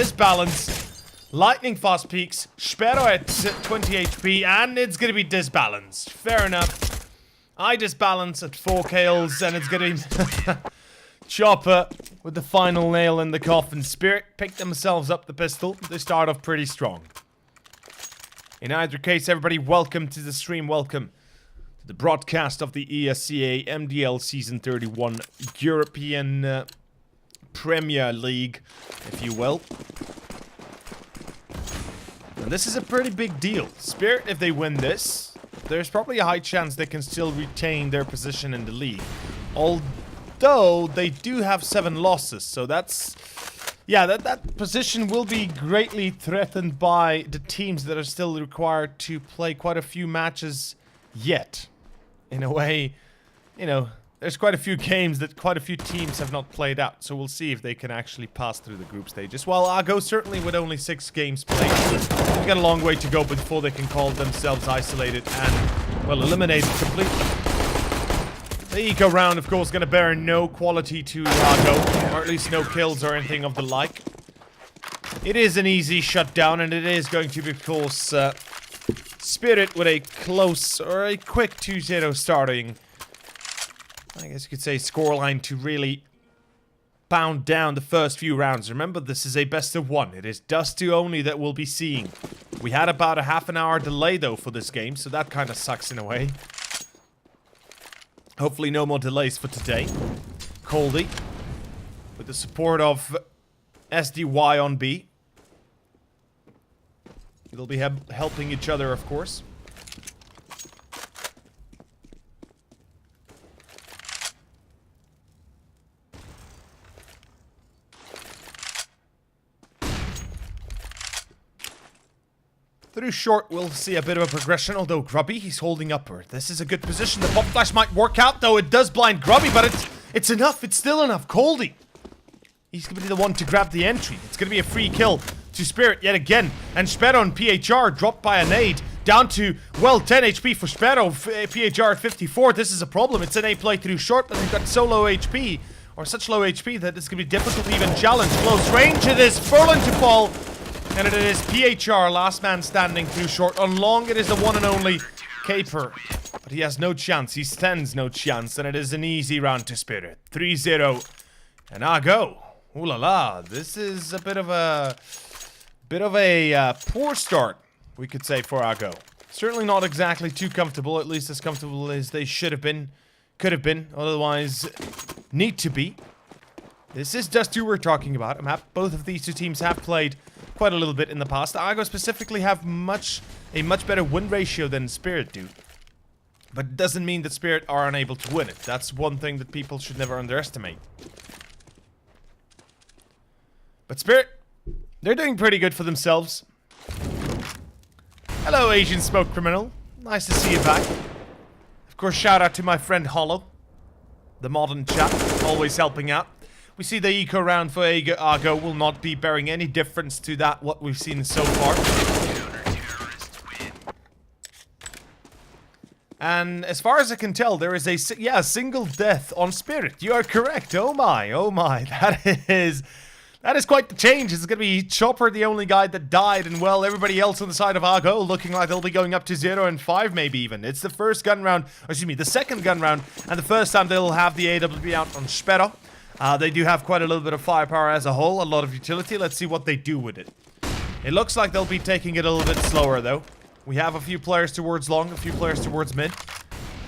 disbalance. Lightning fast peaks. Sparrow at 20 HP, and it's gonna be disbalanced. Fair enough. I disbalance at 4 kills, and it's gonna be Chopper with the final nail in the coffin. Spirit picked themselves up the pistol. They start off pretty strong. In either case, everybody, welcome to the stream. Welcome to the broadcast of the Esea MDL Season 31 European Premier League, if you will. And this is a pretty big deal. Spirit, if they win this, there's probably a high chance they can still retain their position in the league. Although, they do have 7 losses, so that's... yeah, that position will be greatly threatened by the teams that are still required to play quite a few matches yet. In a way, you know, there's quite a few games that quite a few teams have not played out, so we'll see if they can actually pass through the group stages. Well, Csgo certainly with only 6 games played. They've got a long way to go before they can call themselves isolated and, well, eliminated completely. The eco round, of course, gonna bear no quality to Csgo, or at least no kills or anything of the like. It is an easy shutdown, and it is going to be, of course, Spirit with a close or a quick 2-0 starting, I guess you could say, scoreline to really pound down the first few rounds. Remember, this is a best of 1. It is Dust 2 only that we'll be seeing. We had about a half an hour delay, though, for this game, so that kind of sucks in a way. Hopefully no more delays for today. Coldy, with the support of SDY on B. They'll be helping each other, of course. Through short, we'll see a bit of a progression, although Grubby, he's holding upward. This is a good position. The pop flash might work out, though. It does blind Grubby, but it's enough. It's still enough. Coldy, he's going to be the one to grab the entry. It's going to be a free kill to Spirit yet again. And Sparrow and PHR dropped by a nade. Down to, well, 10 HP for Sparrow. PHR at 54. This is a problem. It's an A play through short, but they've got so low HP, or such low HP, that it's going to be difficult to even challenge. Close range, it is Furlan to fall. And it is PHR, last man standing through short. On long, it is the one and only Caper. But he has no chance. He stands no chance. And it is an easy round to Spirit. 3-0. And Csgo. Ooh la la. This is a bit of a poor start, we could say, for Csgo. Certainly not exactly too comfortable. At least as comfortable as they should have been. Could have been. Otherwise, need to be. This is Dust 2 we're talking about. Both of these two teams have played quite a little bit in the past. Csgo specifically have a much better win ratio than Spirit do. But it doesn't mean that Spirit are unable to win it. That's one thing that people should never underestimate. But Spirit, they're doing pretty good for themselves. Hello, Asian Smoke Criminal. Nice to see you back. Of course, shout out to my friend Hollow, the modern chat, always helping out. We see the eco round for Csgo will not be bearing any difference to that what we've seen so far. And as far as I can tell, there is a single death on Spirit. You are correct. Oh my, that is quite the change. It's going to be Chopper, the only guy that died, and well, everybody else on the side of Csgo looking like they'll be going up to 0 and 5 maybe even. It's the first gun round, or excuse me, the second gun round, and the first time they'll have the AWP out on Sparrow. They do have quite a little bit of firepower as a whole, a lot of utility. Let's see what they do with it. It looks like they'll be taking it a little bit slower, though. We have a few players towards long, a few players towards mid.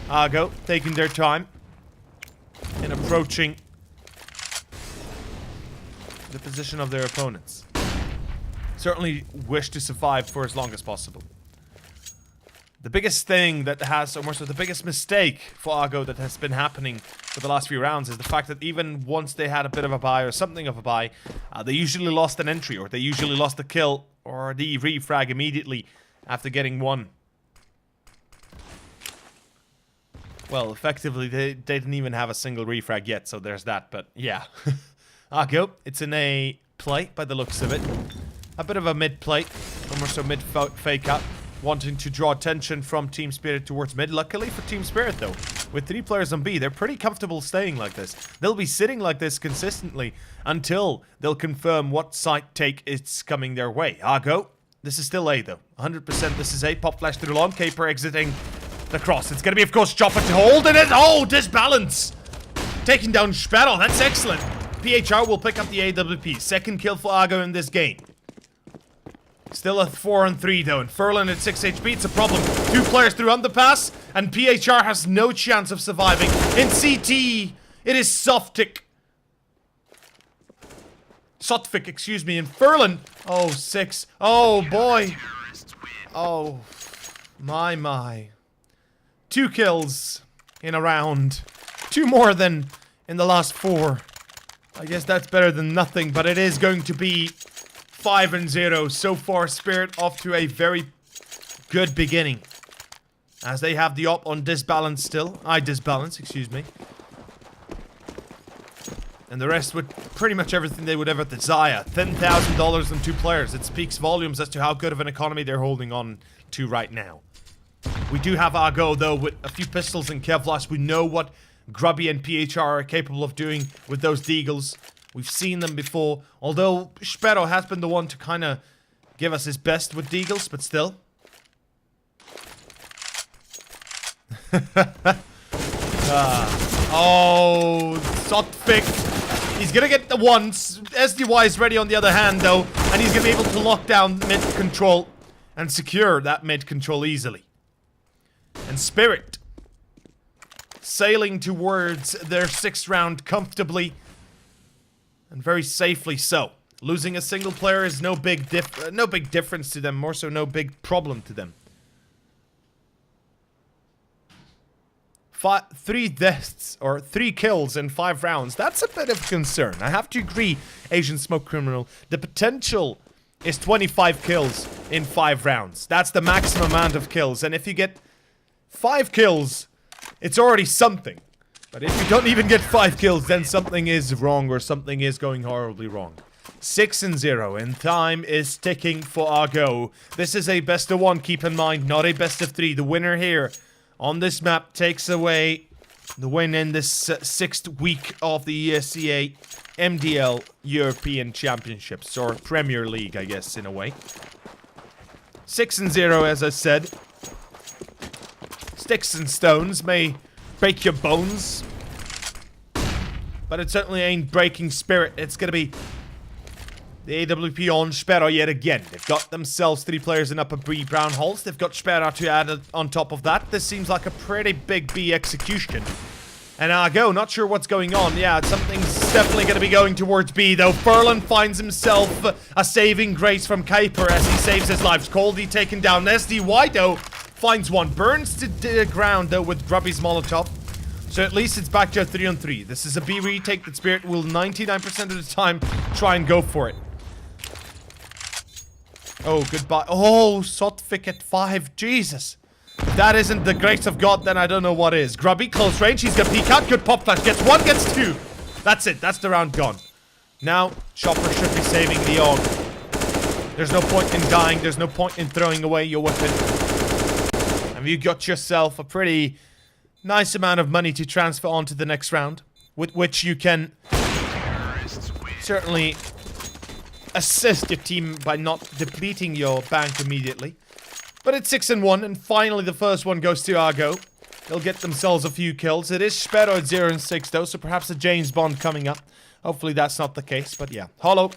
Csgo taking their time and approaching the position of their opponents. Certainly wish to survive for as long as possible. The biggest thing that has, or more so the biggest mistake for Csgo that has been happening for the last few rounds is the fact that even once they had a bit of a buy or something of a buy, they usually lost an entry, or they usually lost the kill or the refrag immediately after getting one. Well, effectively, they didn't even have a single refrag yet, so there's that, but yeah. Csgo, it's in a play by the looks of it. A bit of a mid play, or more so mid fake up. Wanting to draw attention from Team Spirit towards mid. Luckily for Team Spirit, though, with 3 players on B. They're pretty comfortable staying like this. They'll be sitting like this consistently until they'll confirm what site take is coming their way. Argo, this is still A though. 100% this is A. Pop flash through the lawn. Caper exiting the cross. It's gonna be, of course, Chopper to hold in it. Oh, disbalance! Taking down Sparrow. That's excellent. PHR will pick up the AWP. Second kill for Argo in this game. Still a 4-on-3 though, and Furlan at 6 HP, it's a problem. 2 players through underpass, and PHR has no chance of surviving. In CT, it is Softic. Sotfik, excuse me, and Furlan. Oh, 6. Oh, boy. Oh, my. 2 kills in a round. 2 more than in the last 4. I guess that's better than nothing, but it is going to be 5-0 so far. Spirit off to a very good beginning, as they have the op on disbalance still. Disbalance, excuse me. And the rest with pretty much everything they would ever desire. $10,000 on 2 players. It speaks volumes as to how good of an economy they're holding on to right now. We do have Argo though with a few pistols and Kevlar. We know what Grubby and PHR are capable of doing with those deagles. We've seen them before, although Sparrow has been the one to kind of give us his best with deagles, but still. Oh, Sotfik. He's gonna get the ones. SDY is ready on the other hand, though, and he's gonna be able to lock down mid control and secure that mid control easily. And Spirit sailing towards their 6th round comfortably. And very safely so. Losing a single player is no big difference to them. More so, no big problem to them. 3 deaths, or 3 kills in 5 rounds. That's a bit of concern. I have to agree, Asian Smoke Criminal. The potential is 25 kills in 5 rounds. That's the maximum amount of kills. And if you get 5 kills, it's already something. But if you don't even get 5 kills, then something is wrong, or something is going horribly wrong. 6-0, and time is ticking for Argo. This is a best of 1, keep in mind, not a best of 3. The winner here on this map takes away the win in this 6th week of the Esea MDL European Championships, or Premier League, I guess, in a way. 6-0, as I said. Sticks and stones may break your bones, but it certainly ain't breaking spirit. It's gonna be the AWP on Sparrow yet again. They've got themselves 3 players in upper B brown holes. They've got Sparrow to add on top of that. This seems like a pretty big B execution. And Argo, not sure what's going on. Yeah, something's definitely going to be going towards B, though. Furlan finds himself a saving grace from Kuiper as he saves his lives. Coldy taken down. SDY, though, finds one. Burns to the ground, though, with Grubby's Molotov. So at least it's back to a 3-on-3. This is a B retake that Spirit will 99% of the time try and go for it. Oh, goodbye. Oh, Sotfik at 5. Jesus. If that isn't the grace of God, then I don't know what is. Grubby, close range. He's gonna peek out. Good pop flash. Gets 1, gets 2. That's it. That's the round gone. Now, Chopper should be saving the AUG. There's no point in dying. There's no point in throwing away your weapon. And you got yourself a pretty nice amount of money to transfer on to the next round, with which you can certainly assist your team by not depleting your bank immediately. But it's 6-1, and finally the first one goes to Argo. They'll get themselves a few kills. It is Sparrow at 0-6 though, so perhaps a James Bond coming up. Hopefully that's not the case, but yeah. Hollow.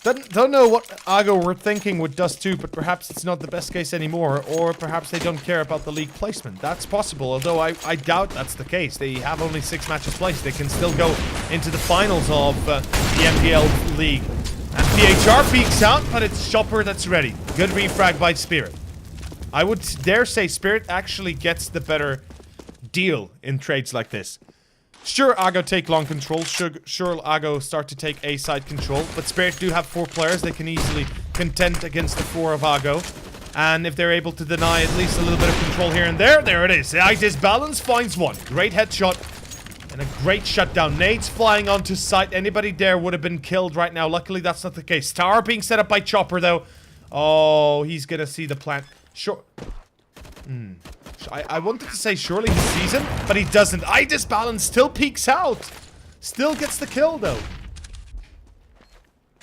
Don't know what Argo were thinking with Dust 2, but perhaps it's not the best case anymore, or perhaps they don't care about the league placement. That's possible, although I doubt that's the case. They have only 6 matches placed. They can still go into the finals of the MPL League. And PHR peeks out, but it's Chopper that's ready. Good refrag by Spirit. I would dare say Spirit actually gets the better deal in trades like this. Sure, Argo take long control. Sure, Argo start to take A side control. But Spirit do have 4 players. They can easily contend against the 4 of Argo. And if they're able to deny at least a little bit of control here and there it is. Disbalance finds one. Great headshot. And a great shutdown. Nades flying onto site. Anybody there would have been killed right now. Luckily, that's not the case. Tower being set up by Chopper, though. Oh, he's gonna see the plant. Sure. I wanted to say surely he sees him, but he doesn't. I disbalance, still peeks out. Still gets the kill, though.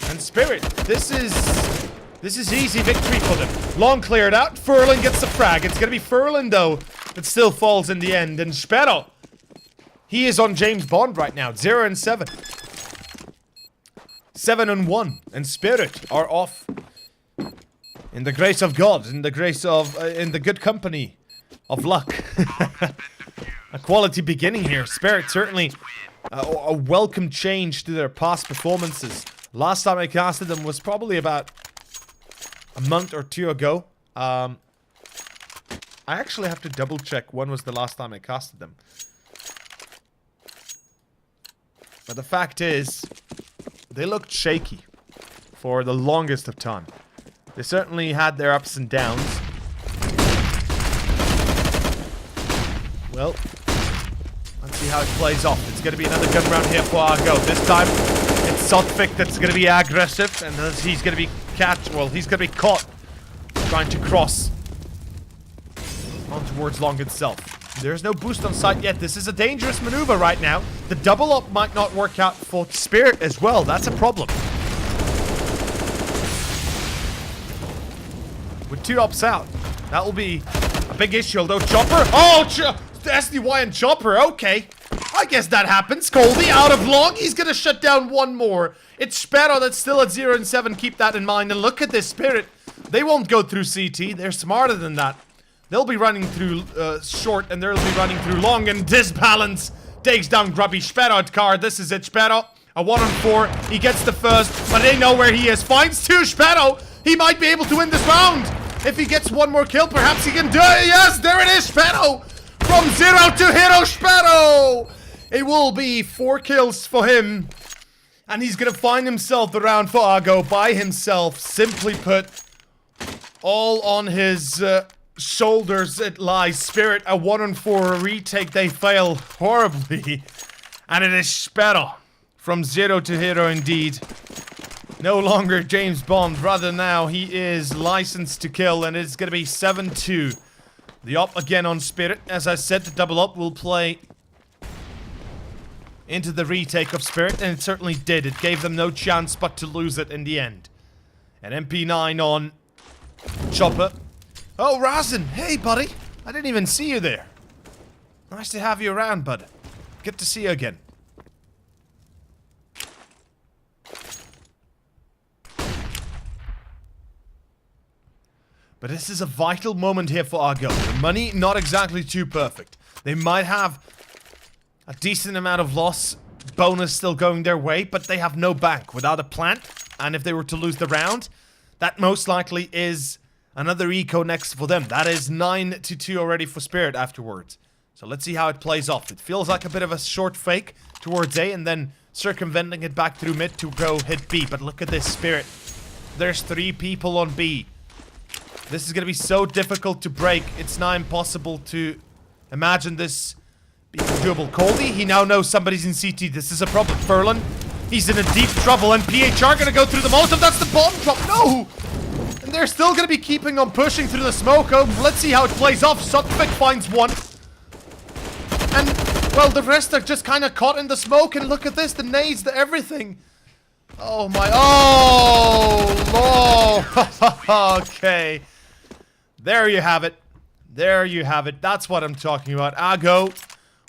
And Spirit, this is easy victory for them. Long cleared out. Furlan gets the frag. It's going to be Furlan, though, that still falls in the end. And Sparrow, he is on James Bond right now. 0 and 7. 7 and 1. And Spirit are off. In the grace of God. In the grace of... in the good company of luck. A quality beginning here. Spirit certainly a welcome change to their past performances. Last time I casted them was probably about a month or two ago. I actually have to double check when was the last time I casted them. But the fact is, they looked shaky for the longest of time. They certainly had their ups and downs. Well, let's see how it plays off. It's going to be another gun round here for our go. This time, it's Sotfik that's going to be aggressive, and he's going to be he's going to be caught trying to cross on towards Long itself. There's no boost on site yet. This is a dangerous maneuver right now. The double up might not work out for Spirit as well. That's a problem. With 2 ops out, that will be a big issue. Although Chopper, the SDY and Chopper, okay. I guess that happens. Colby out of Long. He's gonna shut down one more. It's Sparrow that's still at 0 and 7. Keep that in mind. And look at this Spirit. They won't go through CT. They're smarter than that. They'll be running through short, and they'll be running through long. And Disbalance takes down Grubby Sparrow card. This is it. Sparrow, a 1 on 4. He gets the first, but they know where he is. Finds 2. Sparrow. He might be able to win this round. If he gets one more kill, perhaps he can do it. Yes, there it is. Sparrow. From 0 to hero. Sparrow. It will be 4 kills for him. And he's going to find himself the round for Argo by himself. Simply put, all on his shoulders it lies. Spirit, a 1 on 4 retake. They fail horribly. And it is Sparrow. From 0 to hero indeed. No longer James Bond. Rather now he is licensed to kill. And it's going to be 7-2. The up again on Spirit. As I said, the double up will play into the retake of Spirit, and it certainly did. It gave them no chance but to lose it in the end. An MP9 on Chopper. Oh, Razin! Hey, buddy! I didn't even see you there. Nice to have you around, bud. Good to see you again. But this is a vital moment here for Argo. The money, not exactly too perfect. They might have a decent amount of loss bonus still going their way, but they have no bank without a plant. And if they were to lose the round, that most likely is another eco next for them. That is 9-2 already for Spirit afterwards. So let's see how it plays off. It feels like a bit of a short fake towards A and then circumventing it back through mid to go hit B. But look at this Spirit. There's 3 people on B. This is going to be so difficult to break. It's now impossible to imagine this being doable. Colby, he now knows somebody's in CT. This is a problem. Furlan, he's in a deep trouble. And PHR going to go through the Molotov. That's the bomb drop. No! And they're still going to be keeping on pushing through the smoke. Oh, let's see how it plays off. Sotfik finds one. And, well, the rest are just kind of caught in the smoke. And look at this. The nades, the everything. Oh, my. Oh, Lord. Okay. There you have it. There you have it. That's what I'm talking about. Argo,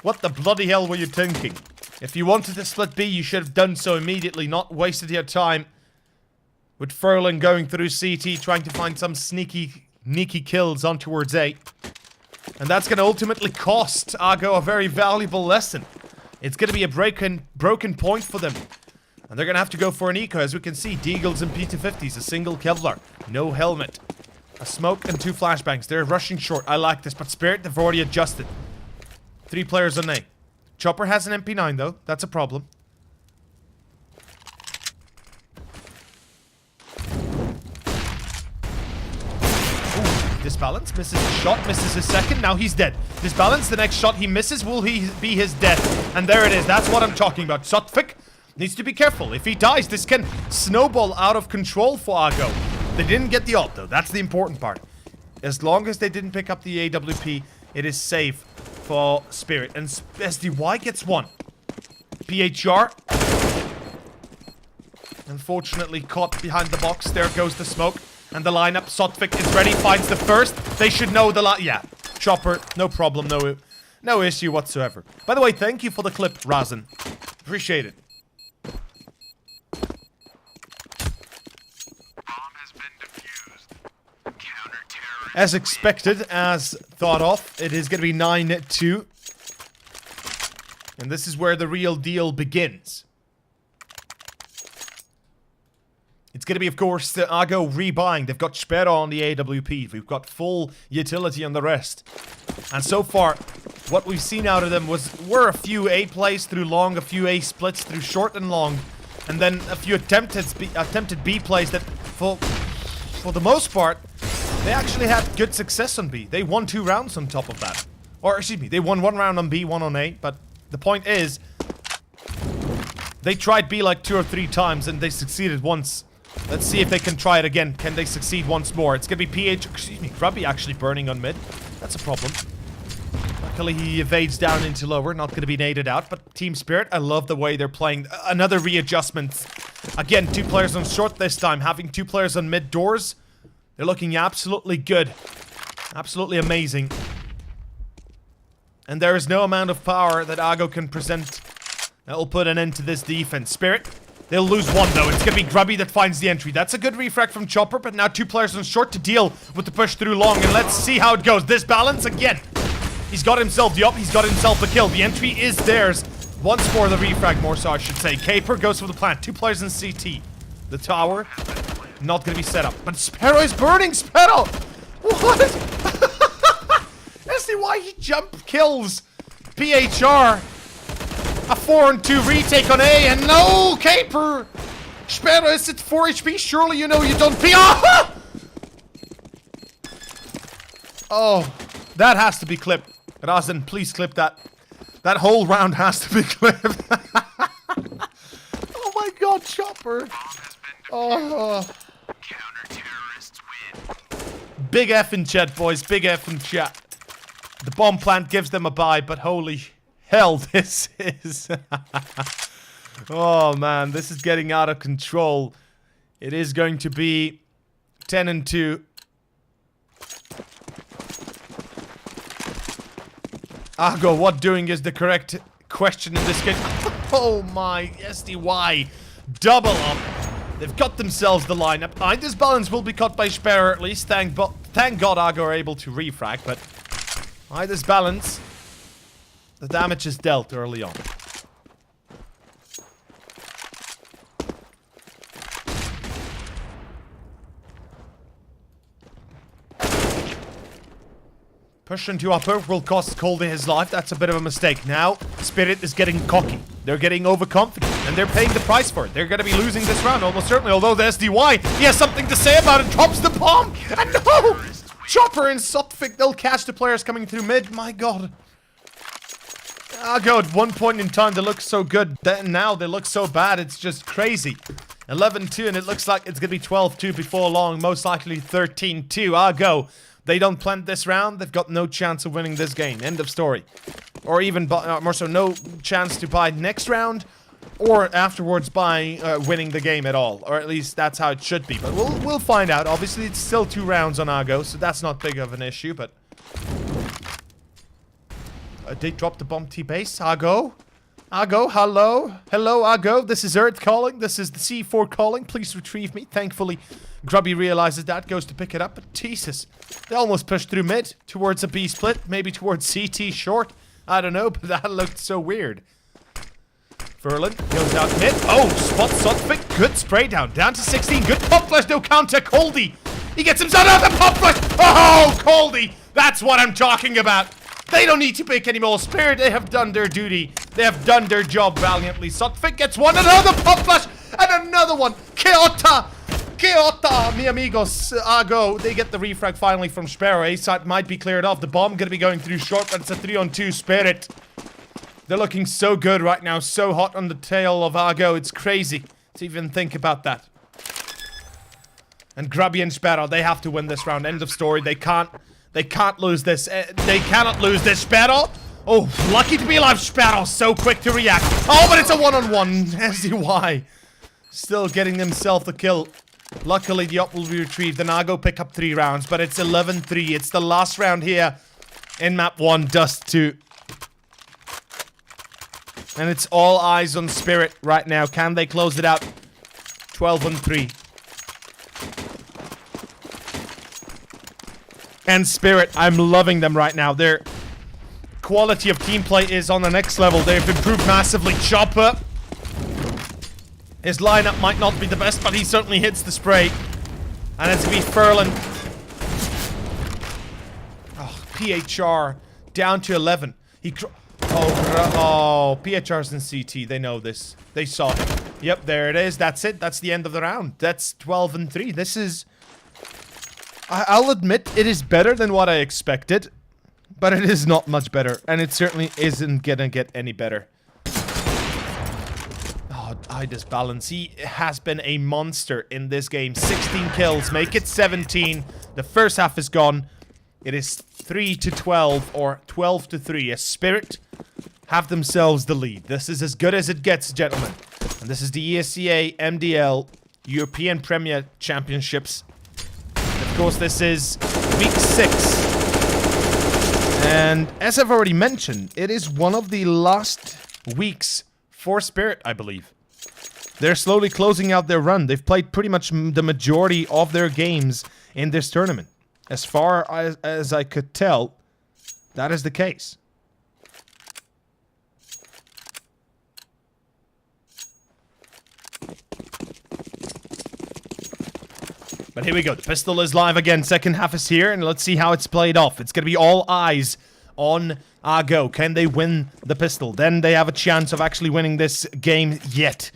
what the bloody hell were you thinking? If you wanted to split B, you should have done so immediately, not wasted your time with Furlan going through CT, trying to find some sneaky kills on towards A. And that's going to ultimately cost Argo a very valuable lesson. It's going to be a broken point for them. And they're going to have to go for an eco. As we can see, Deagles and P250s, a single Kevlar, no helmet. A smoke and 2 flashbangs. They're rushing short. I like this, but Spirit, they've already adjusted. 3 players on A. Chopper has an MP9 though. That's a problem. Ooh, Disbalance misses a shot, misses a second. Now he's dead. Disbalance, the next shot he misses will he be his death. And there it is. That's what I'm talking about. Sotfik needs to be careful. If he dies, this can snowball out of control for Argo. They didn't get the ult though. That's the important part. As long as they didn't pick up the AWP, it is safe for Spirit. And SDY gets one. PHR. Unfortunately caught behind the box. There goes the smoke. And the lineup. Sotvik is ready. Finds the first. They should know the yeah. Chopper. No problem. No issue whatsoever. By the way, thank you for the clip, Razin. Appreciate it. As expected, as thought of, it is going to be 9-2. And this is where the real deal begins. It's going to be, of course, the Csgo rebuying. They've got Sperra on the AWP. We've got full utility on the rest. And so far, what we've seen out of them were a few A plays through long, a few A splits through short and long, and then a few attempted B plays that, for the most part, they actually had good success on B. They won 2 rounds on top of that. Or, excuse me, they won 1 round on B, 1 on A. But the point is, they tried B like 2 or 3 times and they succeeded once. Let's see if they can try it again. Can they succeed once more? It's gonna be Grubby actually burning on mid. That's a problem. Luckily, he evades down into lower. Not gonna be naded out. But Team Spirit, I love the way they're playing. Another readjustment. Again, 2 players on short this time. Having 2 players on mid doors. They're looking absolutely good. Absolutely amazing. And there is no amount of power that Csgo can present that will put an end to this defense. Spirit, they'll lose 1 though. It's gonna be Grubby that finds the entry. That's a good refrag from Chopper, but now 2 players on short to deal with the push through long. And let's see how it goes. This balance again. He's got himself the up. He's got himself the kill. The entry is theirs. Once more the refrag, more so I should say. Caper goes for the plant. 2 players in CT. The tower. Not gonna be set up. But Sparrow is burning! Sparrow! What? See why he jump kills PHR. A 4-2 retake on A, and no! Caper! Sparrow is at 4 HP. Surely you know you don't be. Oh, that has to be clipped. Razin, please clip that. That whole round has to be clipped. Oh my god, Chopper. Oh. Big F in chat, boys. Big F in chat. The bomb plant gives them a bye, but holy hell, this is... Oh man, this is getting out of control. It is going to be 10-2. Csgo, what doing is the correct question in this game. Oh my, SDY. Double up. They've got themselves the lineup. This balance will be cut by Sperra at least. Thank God Csgo are able to refrag, but this balance, the damage is dealt early on. Push into upper will cost Coldy his life. That's a bit of a mistake. Now, Spirit is getting cocky. They're getting overconfident, and they're paying the price for it. They're going to be losing this round, almost certainly. Although the SDY, he has something to say about it. Drops the bomb, and no! Chopper and Sotvik, they'll catch the players coming through mid. My god. Csgo, at one point in time, they look so good. Then now they look so bad. It's just crazy. 11-2, and it looks like it's going to be 12-2 before long. Most likely 13-2. Csgo. They don't plant this round, they've got no chance of winning this game. End of story. Or even, more so, no chance to buy next round, or afterwards by winning the game at all. Or at least that's how it should be. But we'll find out. Obviously, it's still 2 rounds on Csgo, so that's not big of an issue, but... they dropped the bomb T-base. Csgo? Csgo, hello? Hello, Csgo. This is Earth calling. This is the C4 calling. Please retrieve me. Thankfully, Grubby realizes that, goes to pick it up, but Jesus. They almost pushed through mid, towards a B split, maybe towards CT short. I don't know, but that looked so weird. Furlan goes out mid. Oh, spot Sotvik. Good spray down. Down to 16. Good pop flash, no counter. Coldy. He gets himself out of the pop flash. Oh, Coldy. That's what I'm talking about. They don't need to pick anymore. Spirit, they have done their duty. They have done their job valiantly. Sotvik gets one. Another pop flash. And another one. Keota, mi amigos. Csgo. They get the refrag finally from Sperra. A side might be cleared off. The bomb gonna be going through short, but it's a 3-on-2 Spirit. They're looking so good right now. So hot on the tail of Csgo. It's crazy to even think about that. And Grubby and Sperra, they have to win this round. End of story. They can't They can't lose this. They cannot lose this. Sparrow. Oh, lucky to be alive, Sparrow. So quick to react. Oh, but it's a one-on-one. SDY. Still getting himself the kill. Luckily, the op will be retrieved. And I'll go pick up 3 rounds. But it's 11-3. It's the last round here in map 1, Dust 2. And it's all eyes on Spirit right now. Can they close it out? 12-3. And Spirit, I'm loving them right now. Their quality of team play is on the next level. They've improved massively. Chopper. His lineup might not be the best, but he certainly hits the spray. And it's be Furlan. Oh, PHR down to 11. PHR's in CT. They know this. They saw it. Yep, there it is. That's it. That's the end of the round. That's 12-3. This is... I'll admit, it is better than what I expected. But it is not much better. And it certainly isn't gonna get any better. Oh, Ida's balance. He has been a monster in this game. 16 kills. Make it 17. The first half is gone. It is 3-12 or 12-3. As Spirit have themselves the lead. This is as good as it gets, gentlemen. And this is the Esea MDL European Premier Championships. Of course, this is week 6. And as I've already mentioned, it is one of the last weeks for Spirit, I believe. They're slowly closing out their run. They've played pretty much the majority of their games in this tournament. As far as I could tell, that is the case. But here we go. The pistol is live again. Second half is here, and let's see how it's played off. It's going to be all eyes on Csgo. Can they win the pistol? Then they have a chance of actually winning this game yet.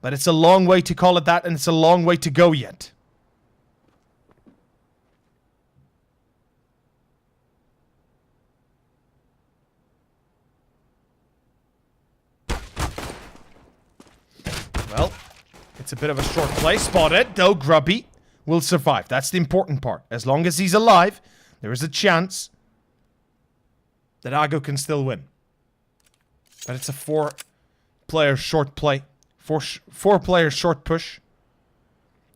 But it's a long way to call it that, and it's a long way to go yet. Well, it's a bit of a short play. Spotted, though Grubby will survive. That's the important part. As long as he's alive, there is a chance that Csgo can still win. But it's a 4-player short play. 4-player short push.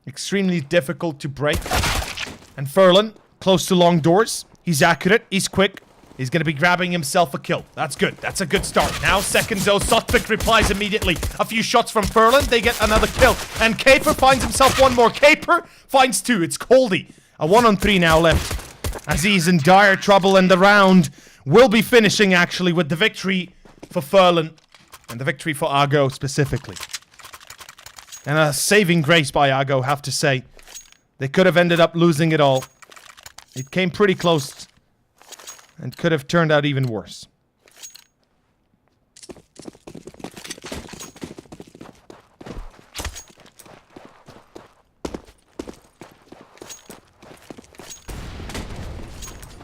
Extremely difficult to break. And Furlan, close to long doors. He's accurate. He's quick. He's going to be grabbing himself a kill. That's good. That's a good start. Now, second dose. Sotvic replies immediately. A few shots from Furlan. They get another kill. And Caper finds himself one more. Caper finds 2. It's Coldy. A 1-on-3 now left. As he's in dire trouble, and the round will be finishing, actually, with the victory for Furlan. And the victory for Csgo, specifically. And a saving grace by Csgo, have to say. They could have ended up losing it all. It came pretty close. And could have turned out even worse.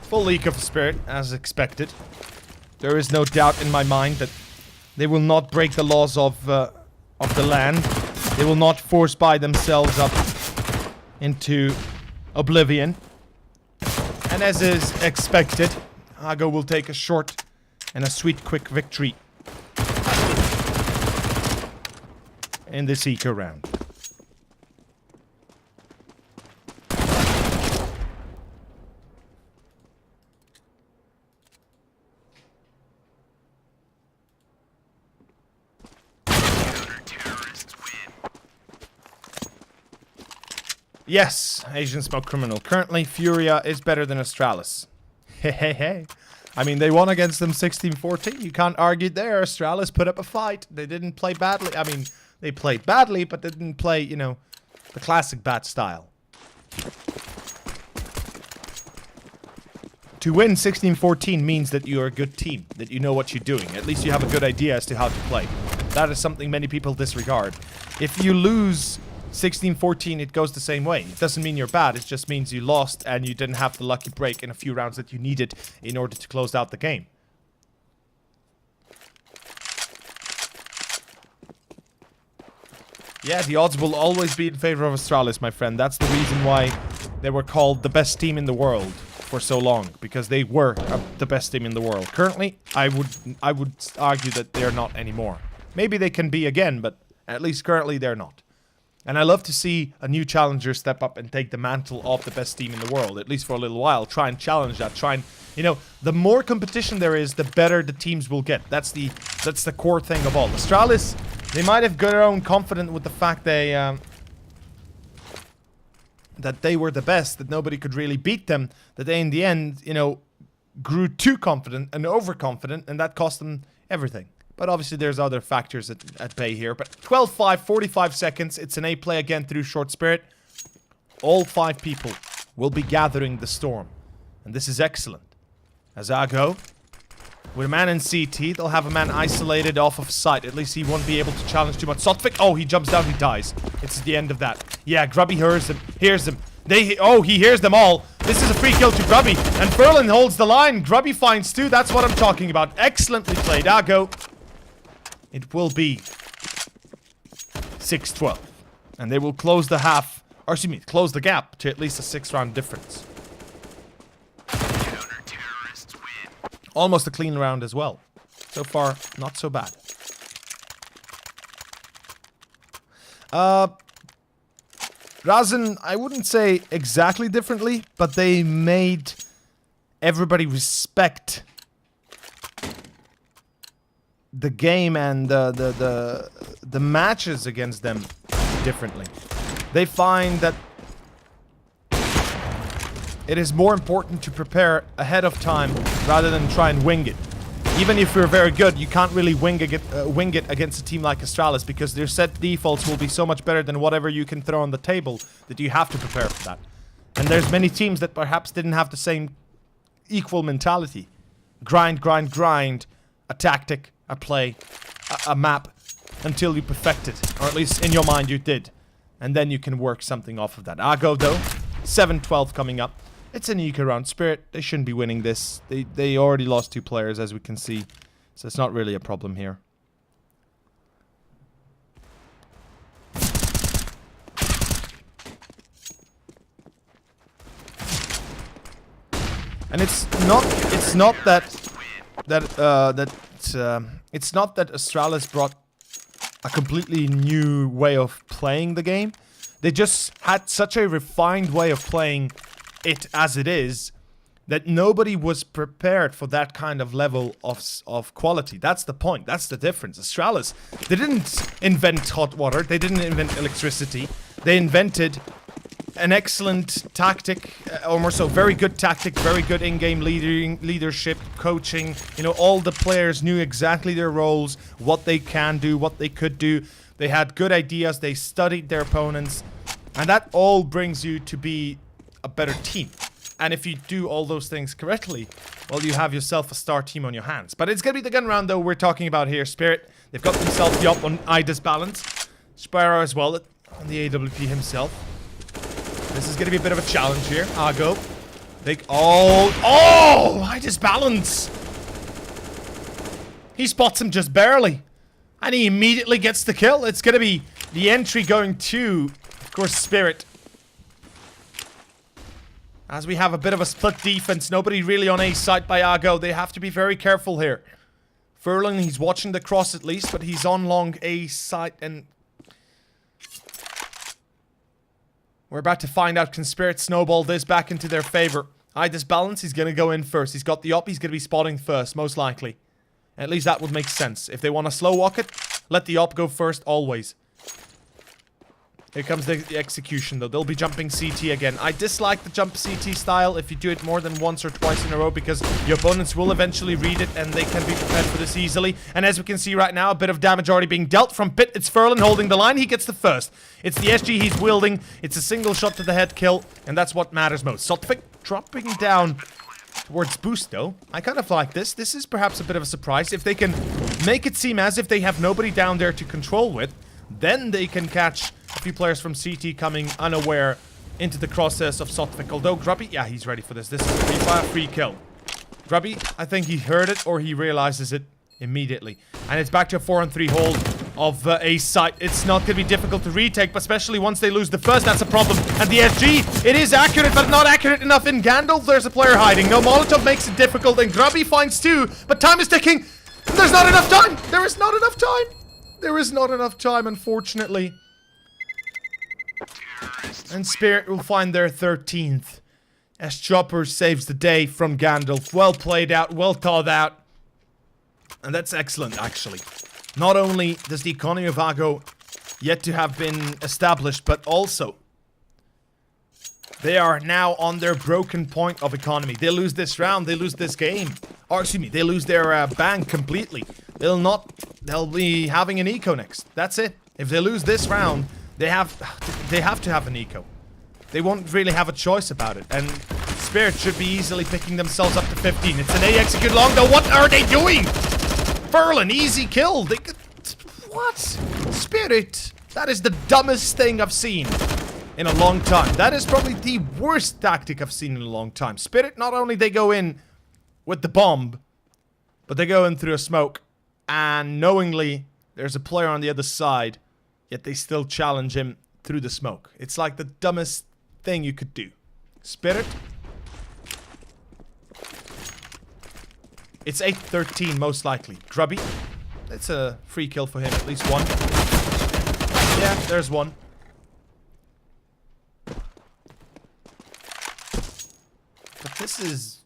Full leak of Spirit, as expected. There is no doubt in my mind that they will not break the laws of the land. They will not force buy themselves up into oblivion. And as is expected, Csgo will take a short and a sweet quick victory in this eco round. Yes, Asian Smoke Criminal. Currently, Furia is better than Astralis. Hey. I mean, they won against them 16-14. You can't argue there. Astralis put up a fight. They didn't play badly. I mean, they played badly, but they didn't play, you know, the classic bat style. To win 16-14 means that you're a good team, that you know what you're doing. At least you have a good idea as to how to play. That is something many people disregard. If you lose 16-14, it goes the same way. It doesn't mean you're bad, it just means you lost and you didn't have the lucky break in a few rounds that you needed in order to close out the game. Yeah, the odds will always be in favor of Astralis, my friend. That's the reason why they were called the best team in the world. for so long because they were the best team in the world. Currently, I would argue that they're not anymore. Maybe they can be again, but at least currently they're not. And I love to see a new challenger step up and take the mantle of the best team in the world, at least for a little while. Try and challenge that. Try and, you know, the more competition there is, the better the teams will get. That's the core thing of all. Astralis, they might have grown confident with the fact that they were the best, that nobody could really beat them, that they in the end, you know, grew too confident and overconfident, and that cost them everything. But obviously there's other factors at play here. But 12-5, 45 seconds. It's an A play again through Short Spirit. All 5 people will be gathering the storm. And this is excellent. As Csgo, with a man in CT, they'll have a man isolated off of sight. At least he won't be able to challenge too much. Sotvik, oh, he jumps down, he dies. It's the end of that. Yeah, Grubby hears them. He hears them all. This is a free kill to Grubby. And Ferlin holds the line. Grubby finds 2. That's what I'm talking about. Excellently played, Csgo. It will be 6-12. And they will close the close the gap to at least a 6-round difference. Almost a clean round as well. So far, not so bad. Razin, I wouldn't say exactly differently, but they made everybody respect the game and the matches against them differently. They find that it is more important to prepare ahead of time rather than try and wing it. Even if you're very good, you can't really wing it against a team like Astralis because their set defaults will be so much better than whatever you can throw on the table that you have to prepare for that. And there's many teams that perhaps didn't have the same equal mentality. Grind, grind, grind. A tactic, a play, a map, until you perfect it. Or at least in your mind you did. And then you can work something off of that. Csgo though, 7-12 coming up. It's an eco round. Spirit, they shouldn't be winning this. They already lost 2 players, as we can see. So it's not really a problem here. And it's not that Astralis brought a completely new way of playing the game. They just had such a refined way of playing it as it is that nobody was prepared for that kind of level of quality. That's the point. That's the difference. Astralis, they didn't invent hot water. They didn't invent electricity. They invented an excellent tactic, or more so, very good tactic, very good in-game leadership, coaching. You know, all the players knew exactly their roles, what they can do, what they could do. They had good ideas, they studied their opponents, and that all brings you to be a better team. And if you do all those things correctly, well, you have yourself a star team on your hands. But it's gonna be the gun round, though, we're talking about here. Spirit, they've got themselves the up on Ida's balance. Sparrow as well, on the AWP himself. This is gonna be a bit of a challenge here. Csgo. Ida's balance! He spots him just barely. And he immediately gets the kill. It's gonna be the entry going to, of course, Spirit. As we have a bit of a split defense, nobody really on A site by Csgo. They have to be very careful here. Furlong, he's watching the cross at least, but he's on long A site, and we're about to find out, can Spirit snowball this back into their favor? Ida's balance, he's gonna go in first. He's got the op, he's gonna be spotting first, most likely. At least that would make sense. If they want to slow walk it, let the op go first, always. Here comes the execution, though. They'll be jumping CT again. I dislike the jump CT style if you do it more than once or twice in a row, because your opponents will eventually read it and they can be prepared for this easily. And as we can see right now, a bit of damage already being dealt from Pit. It's Furlan holding the line. He gets the first. It's the SG he's wielding. It's a single shot to the head kill, and that's what matters most. Sotvik dropping down towards boost, though. I kind of like this. This is perhaps a bit of a surprise. If they can make it seem as if they have nobody down there to control with, then they can catch a few players from CT coming unaware into the crosshairs of Sotvik. Although Grubby, yeah, he's ready for this. This is a free kill. Grubby, I think he heard it or he realizes it immediately. And it's back to a 4-on-3 hold of A site. It's not going to be difficult to retake, but especially once they lose the first, that's a problem. And the SG, it is accurate, but not accurate enough in Gandalf. There's a player hiding. No, Molotov makes it difficult, and Grubby finds two, but time is ticking. There's not enough time. There is not enough time. There is not enough time, unfortunately. And Spirit will find their 13th. As Chopper saves the day from Gandalf. Well played out, well thought out. And that's excellent, actually. Not only does the economy of Argo yet to have been established, but also they are now on their broken point of economy. They lose this round, they lose this game. Or excuse me, they lose their bank completely. They'll be having an eco next. That's it. If they lose this round, they have to have an eco. They won't really have a choice about it. And Spirit should be easily picking themselves up to 15. It's an A execute long though. What are they doing? Furlan, easy kill. What? Spirit. That is the dumbest thing I've seen in a long time. That is probably the worst tactic I've seen in a long time. Spirit, not only they go in with the bomb, but they go in through a smoke. And knowingly, there's a player on the other side, yet they still challenge him through the smoke. It's like the dumbest thing you could do. Spirit. It's 8-13 most likely. Grubby. It's a free kill for him, at least one. Yeah, there's one. But this is...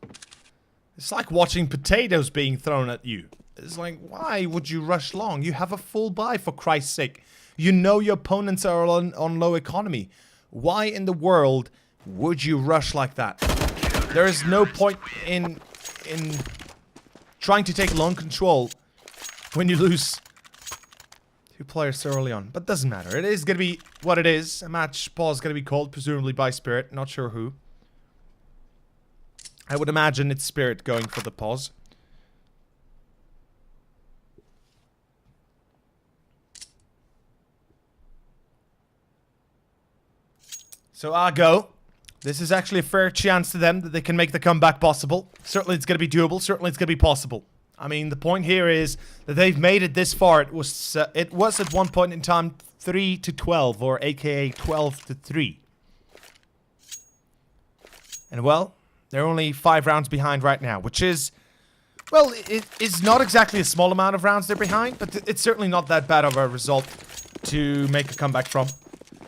It's like watching potatoes being thrown at you. It's like, why would you rush long? You have a full buy, for Christ's sake. You know your opponents are on low economy. Why in the world would you rush like that? There is no point in trying to take long control when you lose two players so early on. But doesn't matter. It is going to be what it is. A match pause is going to be called, presumably by Spirit. Not sure who. I would imagine it's Spirit going for the pause. So Argo, this is actually a fair chance to them that they can make the comeback possible. Certainly it's going to be doable. Certainly it's going to be possible. I mean, the point here is that they've made it this far. It was at one point in time 3-12, or aka 12-3. And well, they're only 5 rounds behind right now, which is, well, it is not exactly a small amount of rounds they're behind, but it's certainly not that bad of a result to make a comeback from.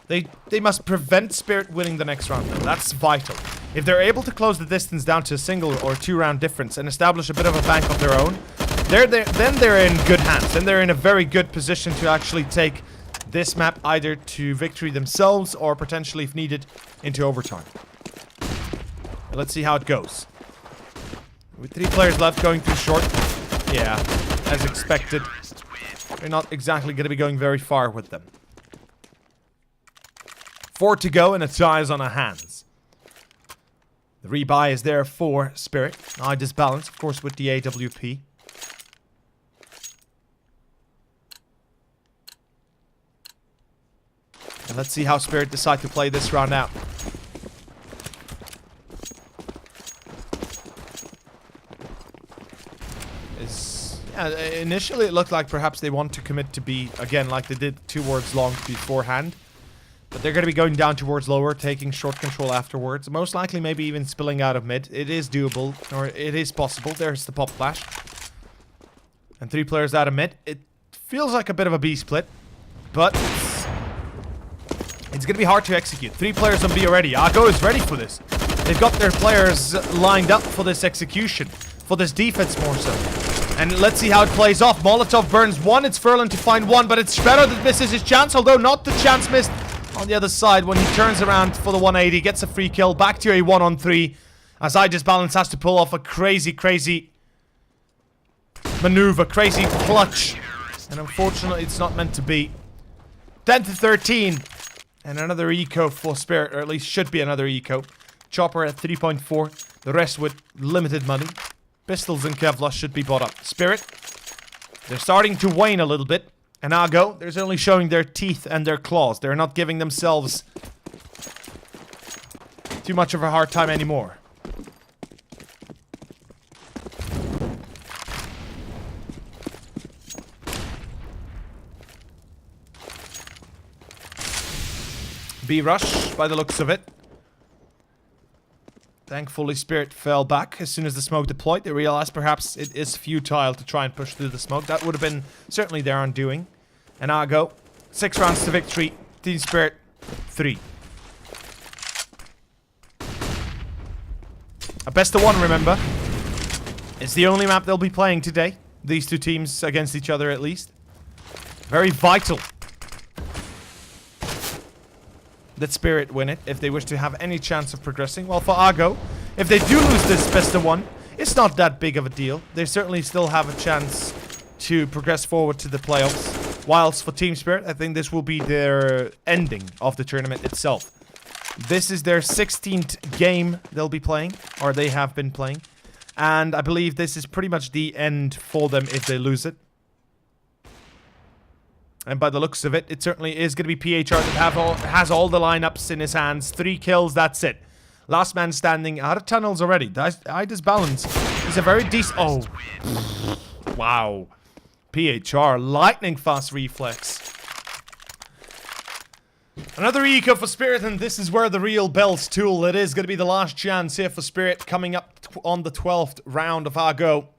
They must prevent Spirit winning the next round, though. That's vital. If they're able to close the distance down to a single or 2 round difference and establish a bit of a bank of their own, then they're in good hands. Then they're in a very good position to actually take this map either to victory themselves or potentially, if needed, into overtime. Let's see how it goes. With 3 players left going too short. Yeah, as expected. They're not exactly going to be going very far with them. 4 to go and a tie is on our hands. The rebuy is there for Spirit. I disbalance, of course, with the AWP. And let's see how Spirit decide to play this round out. Initially it looked like perhaps they want to commit to B again, like they did towards long beforehand. But they're going to be going down towards lower, taking short control afterwards. Most likely maybe even spilling out of mid. It is doable, or it is possible. There's the pop flash. And 3 players out of mid. It feels like a bit of a B split, but it's going to be hard to execute. 3 players on B already. Argo is ready for this. They've got their players lined up for this execution, for this defense more so. And let's see how it plays off. Molotov burns 1. It's Furlan to find 1, but it's Shredder that misses his chance, although not the chance missed on the other side when he turns around for the 180, gets a free kill, back to a 1-on-3, as I Balance has to pull off a crazy maneuver, crazy clutch, and unfortunately it's not meant to be. 10-13, and another eco for Spirit, or at least should be another eco. Chopper at 3.4, the rest with limited money. Pistols and Kevlar should be bought up. Spirit, they're starting to wane a little bit. And Argo, they're only showing their teeth and their claws. They're not giving themselves too much of a hard time anymore. B rush, by the looks of it. Thankfully, Spirit fell back as soon as the smoke deployed. They realized perhaps it is futile to try and push through the smoke. That would have been certainly their undoing. And Csgo, 6 rounds to victory. Team Spirit, 3. A best of 1, remember. It's the only map they'll be playing today. These two teams against each other, at least. Very vital that Spirit win it if they wish to have any chance of progressing. Well, for Csgo, if they do lose this best of 1, it's not that big of a deal. They certainly still have a chance to progress forward to the playoffs. Whilst for Team Spirit, I think this will be their ending of the tournament itself. This is their 16th game they'll be playing, or they have been playing. And I believe this is pretty much the end for them if they lose it. And by the looks of it, it certainly is going to be PHR that has all the lineups in his hands. 3 kills, that's it. Last man standing, out of tunnels already. Ida's balance is a very decent... Oh. Wow. PHR, lightning fast reflex. Another eco for Spirit, and this is where the real bells tool. It is going to be the last chance here for Spirit coming up on the 12th round of Csgo.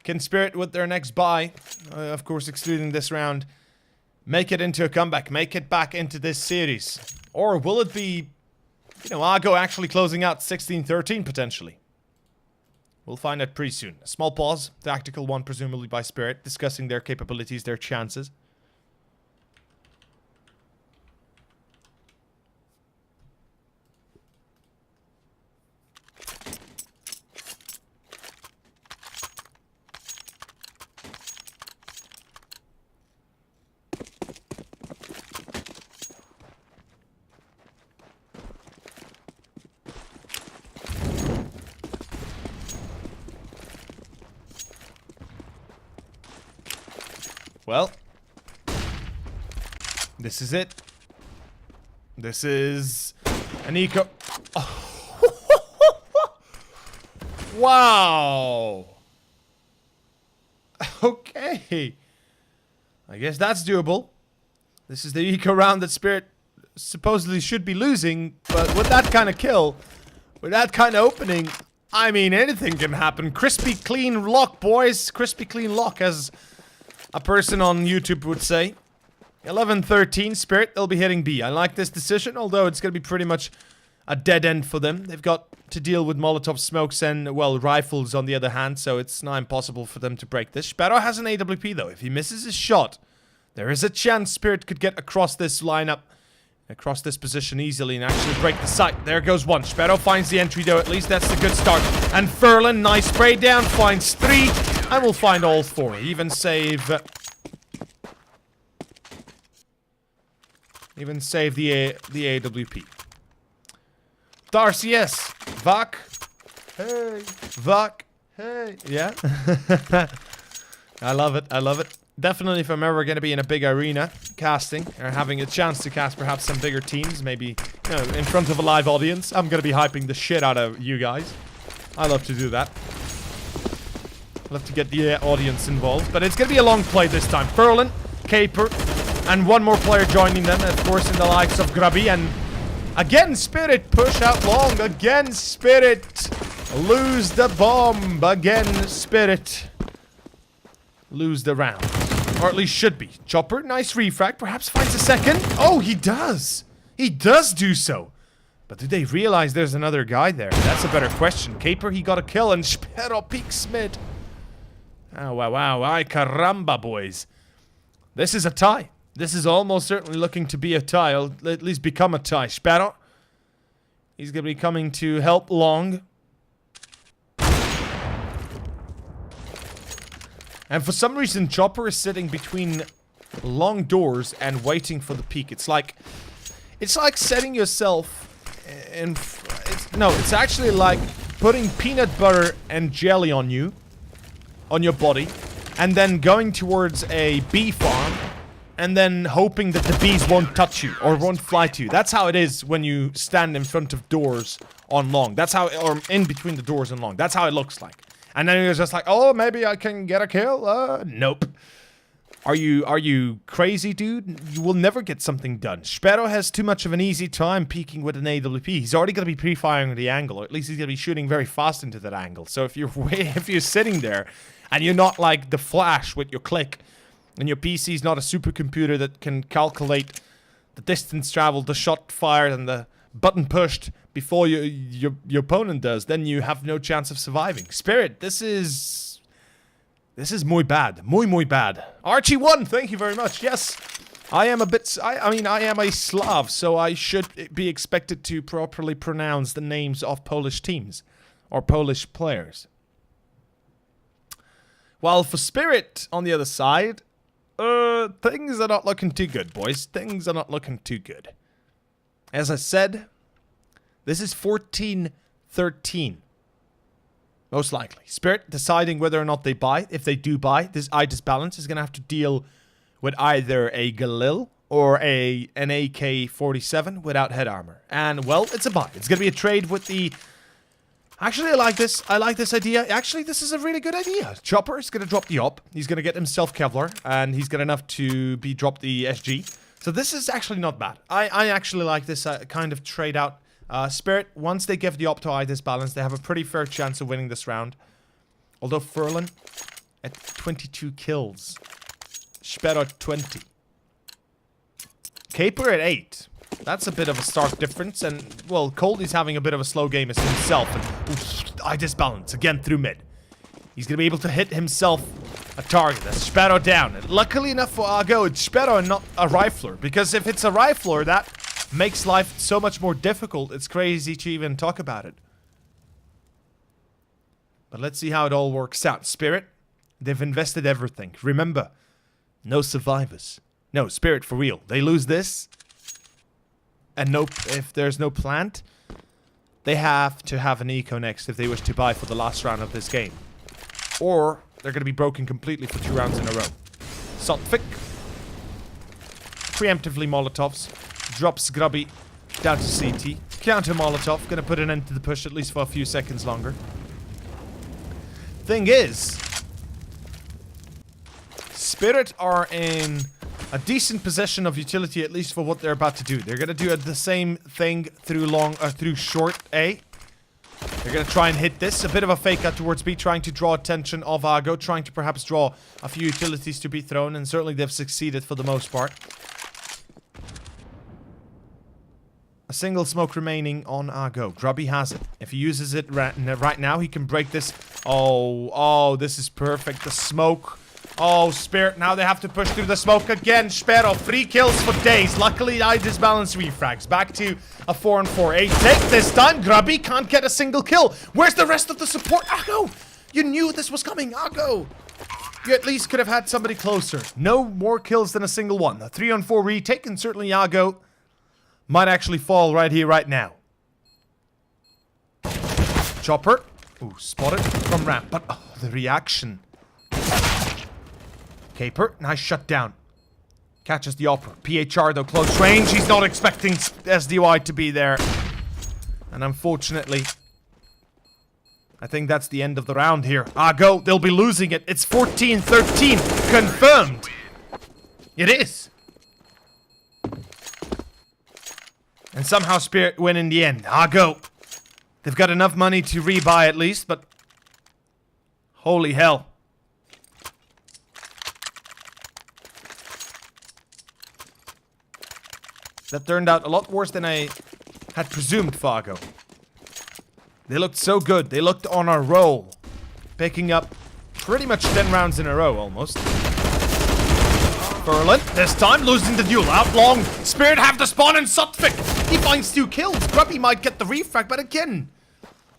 Can Spirit, with their next bye, of course excluding this round, make it into a comeback, make it back into this series? Or will it be, you know, Csgo actually closing out 16-13 potentially? We'll find out pretty soon. A small pause, tactical one presumably by Spirit, discussing their capabilities, their chances. Well, this is it. This is an eco. Oh. Wow. Okay. I guess that's doable. This is the eco round that Spirit supposedly should be losing, but with that kind of kill, with that kind of opening, I mean, anything can happen. Crispy clean lock, boys. Crispy clean lock, as a person on YouTube would say. 11-13, Spirit, they'll be hitting B. I like this decision, although it's going to be pretty much a dead end for them. They've got to deal with Molotov smokes and, well, rifles on the other hand, so it's not impossible for them to break this. Sparrow has an AWP, though. If he misses his shot, there is a chance Spirit could get across this lineup, across this position easily and actually break the site. There goes one. Sparrow finds the entry, though. At least that's a good start. And Furlan, nice spray down, finds 3. And we'll find all 4. Even save the AWP. Darcy S. Vak. Hey. Vak. Hey. Yeah. I love it. I love it. Definitely if I'm ever going to be in a big arena casting, or having a chance to cast perhaps some bigger teams, maybe, you know, in front of a live audience, I'm going to be hyping the shit out of you guys. I love to do that. Love to get the audience involved, but it's going to be a long play this time. Furlan, Caper, and one more player joining them, of course, in the likes of Grubby, and again, Spirit push out long. Again, Spirit lose the bomb. Again, Spirit lose the round, or at least should be. Chopper, nice refrag, perhaps finds a second. Oh, he does. He does do so. But do they realize there's another guy there? That's a better question. Caper, he got a kill, and Sparrow peeks mid. Oh, wow, wow. Ay, caramba, boys. This is a tie. This is almost certainly looking to be a tie. It'll at least become a tie. Sparrow, he's going to be coming to help long. And for some reason, Chopper is sitting between long doors and waiting for the peak. It's like setting yourself in... it's actually like putting peanut butter and jelly on you. On your body, and then going towards a bee farm, and then hoping that the bees won't touch you or won't fly to you. That's how it is when you stand in front of doors on long. That's how, or in between the doors and long. That's how it looks like. And then you're just like, oh, maybe I can get a kill. Nope. Are you crazy, dude? You will never get something done. Sparrow has too much of an easy time peeking with an AWP. He's already going to be pre-firing the angle, or at least he's going to be shooting very fast into that angle. So if you're sitting there and you're not like the Flash with your click, and your PC's not a supercomputer that can calculate the distance traveled, the shot fired, and the button pushed before your opponent does, then you have no chance of surviving. Spirit, this is muy bad. Muy bad. Archie1, thank you very much. Yes, I am a bit... I mean, I am a Slav, so I should be expected to properly pronounce the names of Polish teams. Or Polish players. While for Spirit, on the other side, things are not looking too good, boys. Things are not looking too good. As I said, this is 14-13. Most likely. Spirit deciding whether or not they buy. If they do buy, this eye disbalance is going to have to deal with either a Galil or an AK-47 without head armor. And, well, it's a buy. It's going to be a trade with the... Actually, I like this. I like this idea. Actually, this is a really good idea. Chopper is going to drop the op. He's going to get himself Kevlar. And he's got enough to be dropped the SG. So this is actually not bad. I actually like this kind of trade out. Spirit, once they give the op to eye disbalance, they have a pretty fair chance of winning this round. Although Furlan at 22 kills. Sperr at 20. Caper at 8. That's a bit of a stark difference. And, well, Coldie's having a bit of a slow game as himself. And, oof, eye disbalance again through mid. He's going to be able to hit himself a target. That's Sparrow down. And luckily enough for Argo, it's Sparrow and not a rifler. Because if it's a rifler, that makes life so much more difficult. It's crazy to even talk about it. But let's see how it all works out. Spirit, they've invested everything. Remember, no survivors. No, Spirit, for real. They lose this. And no, if there's no plant, they have to have an eco next if they wish to buy for the last round of this game. Or they're going to be broken completely for 2 rounds in a row. Sotfik. Preemptively Molotovs. Drops Grubby down to CT. Counter Molotov. Going to put an end to the push at least for a few seconds longer. Thing is, Spirit are in a decent position of utility, at least for what they're about to do. They're going to do the same thing through through short A. They're going to try and hit this. A bit of a fake out towards B, trying to draw attention of Argo, trying to perhaps draw a few utilities to be thrown, and certainly they've succeeded for the most part. A single smoke remaining on Argo. Grubby has it. If he uses it right now, he can break this. Oh, this is perfect. The smoke. Oh, Spirit, now they have to push through the smoke again. Sparrow, 3 kills for days. Luckily, I disbalance refrags. Back to a 4-4. 8 take this time. Grubby can't get a single kill. Where's the rest of the support? Argo! You knew this was coming, Argo! You at least could have had somebody closer. No more kills than a single one. A 3-on-4 retake, and certainly Argo might actually fall right here, right now. Chopper. Ooh, spotted from ramp. But, oh, the reaction. Caper, nice shutdown. Catches the opera. PHR, though, close range. He's not expecting SDY to be there. And unfortunately, I think that's the end of the round here. Argo, they'll be losing it. It's 14-13. Confirmed. It is. And somehow Spirit win in the end. Argo. They've got enough money to rebuy at least, but holy hell. That turned out a lot worse than I had presumed, Fargo. They looked so good. They looked on a roll. Picking up pretty much 10 rounds in a row, almost. Furlan, this time losing the duel. Out long. Spirit have the spawn in Sotfik. He finds 2 kills. Grubby might get the refrag, but again,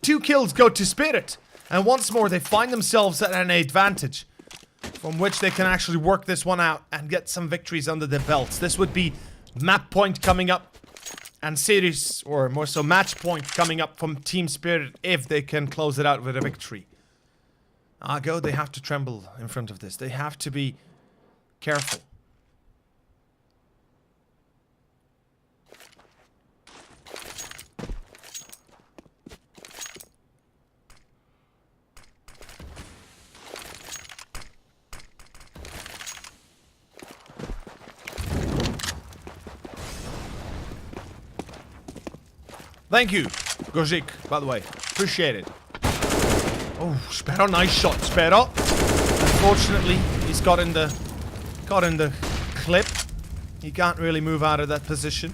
2 kills go to Spirit. And once more, they find themselves at an advantage from which they can actually work this one out and get some victories under their belts. This would be map point coming up and series, or more so match point coming up from Team Spirit if they can close it out with a victory. Argo, they have to tremble in front of this. They have to be careful. Thank you, Gojik, by the way. Appreciate it. Oh, Sparrow, nice shot, Sparrow. Unfortunately, he's got in the clip. He can't really move out of that position.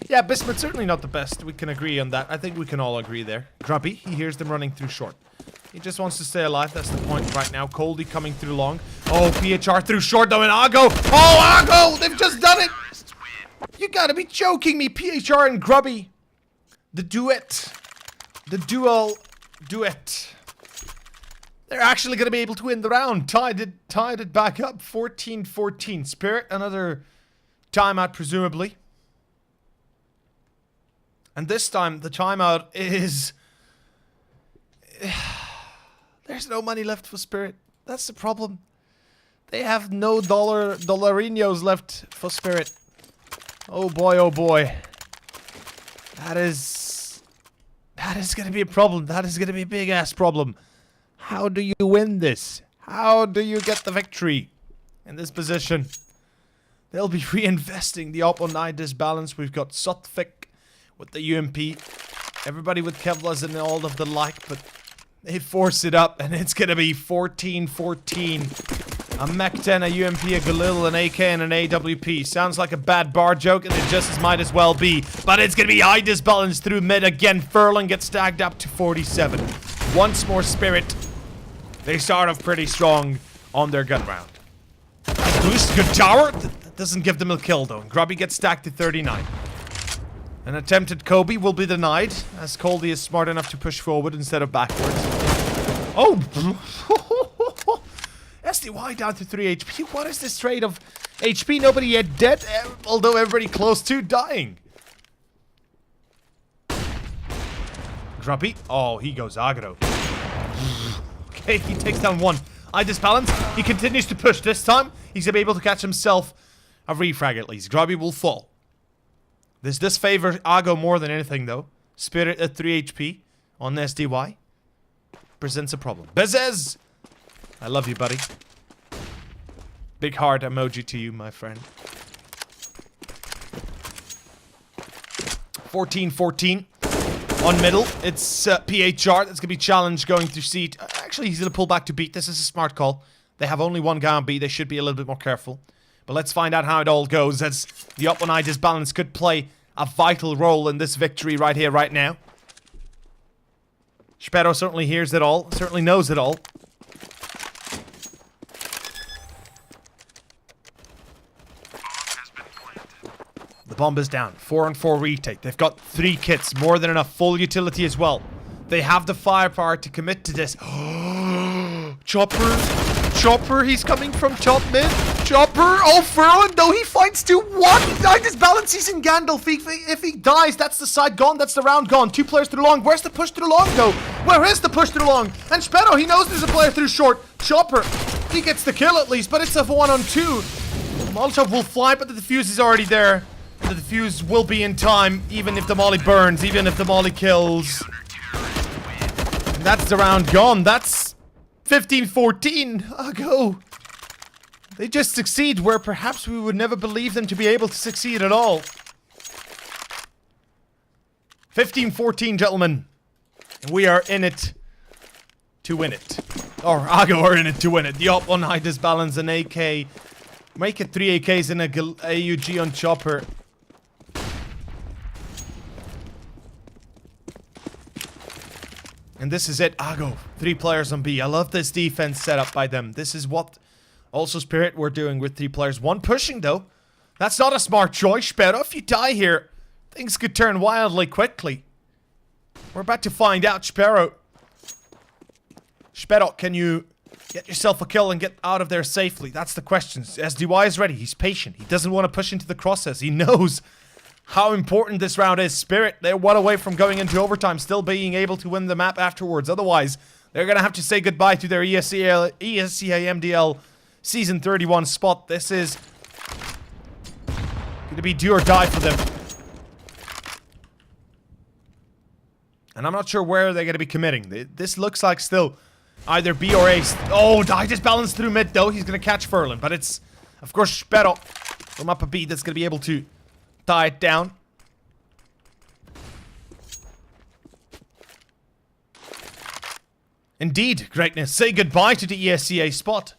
Yeah, Bismuth certainly not the best. We can agree on that. I think we can all agree there. Grubby, he hears them running through short. He just wants to stay alive. That's the point right now. Coldy coming through long. Oh, PHR through short though, and Ago. Oh, Ago! They've just done it! You gotta be joking me, PHR and Grubby. The duet. The dual duet. They're actually gonna be able to win the round. Tied it back up. 14-14. Spirit, another timeout presumably. And this time, the timeout is... There's no money left for Spirit. That's the problem. They have no dollarinos left for Spirit. Oh boy, oh boy. That is gonna be a problem. That is gonna be a big-ass problem. How do you win this? How do you get the victory in this position? They'll be reinvesting the op on 9 disbalance. We've got Sotvik with the UMP. Everybody with Kevlas and all of the like, but they force it up, and it's gonna be 14-14. A Mech 10, a UMP, a Galil, an AK, and an AWP. Sounds like a bad bar joke, and it just as might as well be. But it's gonna be high disbalance through mid again. Furlan gets stacked up to 47. Once more Spirit. They start off pretty strong on their gun round. Boost, good tower. That doesn't give them a kill though. Grubby gets stacked to 39. An attempted Kobe will be denied, as Coldy is smart enough to push forward instead of backwards. Oh! SDY down to 3 HP. What is this trade of HP? Nobody yet dead, although everybody close to dying. Grubby. Oh, he goes aggro. Okay, he takes down one. I disbalance. He continues to push. This time, he's gonna be able to catch himself a refrag at least. Grubby will fall. This favors Ago more than anything, though. Spirit at 3 HP on SDY presents a problem. Bezez! I love you, buddy. Big heart emoji to you, my friend. 14-14 on middle. It's PHR. That's going to be challenged going through seat. Actually, he's going to pull back to beat. This is a smart call. They have only one guy on B. They should be a little bit more careful. But let's find out how it all goes, as the up one eye disbalance could play a vital role in this victory right here, right now. Sparrow certainly hears it all, certainly knows it all. The bomb is down. 4-on-4 retake. They've got 3 kits, more than enough. Full utility as well. They have the firepower to commit to this. Chopper. Chopper, he's coming from top mid. Chopper, oh, Furlan, though, he fights 2-1. I disbalance, he's in Gandalf. If he dies, that's the side gone, that's the round gone. 2 players through long. Where's the push through long, though? Where is the push through long? And Sparrow, he knows there's a player through short. Chopper, he gets the kill at least, but it's a 1-on-2. Molotov will fly, but the defuse is already there. And the defuse will be in time, even if the molly burns, even if the molly kills. And that's the round gone. That's 15-14. Go. They just succeed where perhaps we would never believe them to be able to succeed at all. 15-14, gentlemen. And we are in it to win it. Or Ago are in it to win it. The op on high disbalance, an AK. Make it 3 AKs and a AUG on Chopper. And this is it. Ago. 3 players on B. I love this defense set up by them. This is what also Spirit we're doing with 3 players. 1 pushing, though. That's not a smart choice, Sparrow. If you die here, things could turn wildly quickly. We're about to find out, Sparrow. Sparrow, can you get yourself a kill and get out of there safely? That's the question. SDY is ready. He's patient. He doesn't want to push into the crosshairs. He knows how important this round is. Spirit, they're 1 away from going into overtime, still being able to win the map afterwards. Otherwise, they're going to have to say goodbye to their ESEA MDL Season 31 spot. This is going to be do or die for them. And I'm not sure where they're going to be committing. This looks like still either B or A. Oh, I just balanced through mid, though. He's going to catch Furlan. But it's, of course, Sparrow from up a B that's going to be able to tie it down. Indeed, greatness. Say goodbye to the Esea spot.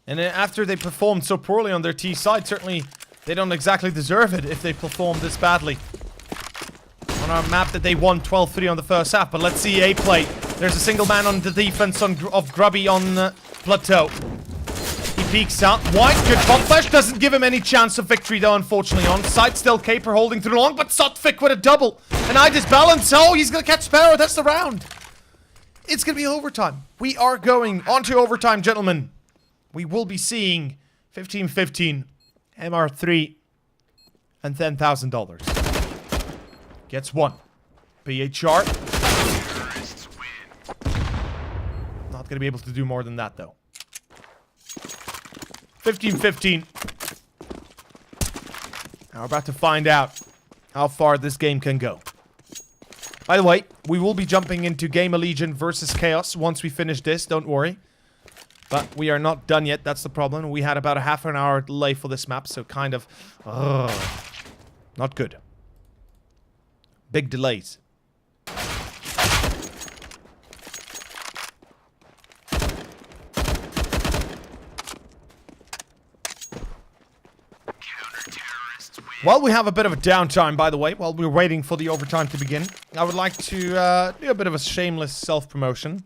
And after they performed so poorly on their T side, certainly they don't exactly deserve it if they perform this badly. On our map that they won 12-3 on the first half, but let's see A play. There's a single man on the defense of Grubby on Plateau. He peeks out. White, good bomb flash. Doesn't give him any chance of victory though, unfortunately. On site, still Caper holding through long, but Sotfik with a double. And I disbalance. Oh, he's gonna catch Sparrow. That's the round. It's gonna be overtime. We are going on to overtime, gentlemen. We will be seeing 15-15, MR3, and $10,000. Gets one. BHR. Not gonna be able to do more than that, though. 15-15. Now we're about to find out how far this game can go. By the way, we will be jumping into Game of Legion versus Chaos once we finish this, don't worry. But we are not done yet, that's the problem. We had about a half an hour delay for this map, so kind of... not good. Big delays. While we have a bit of a downtime, by the way, while we're waiting for the overtime to begin, I would like to do a bit of a shameless self-promotion.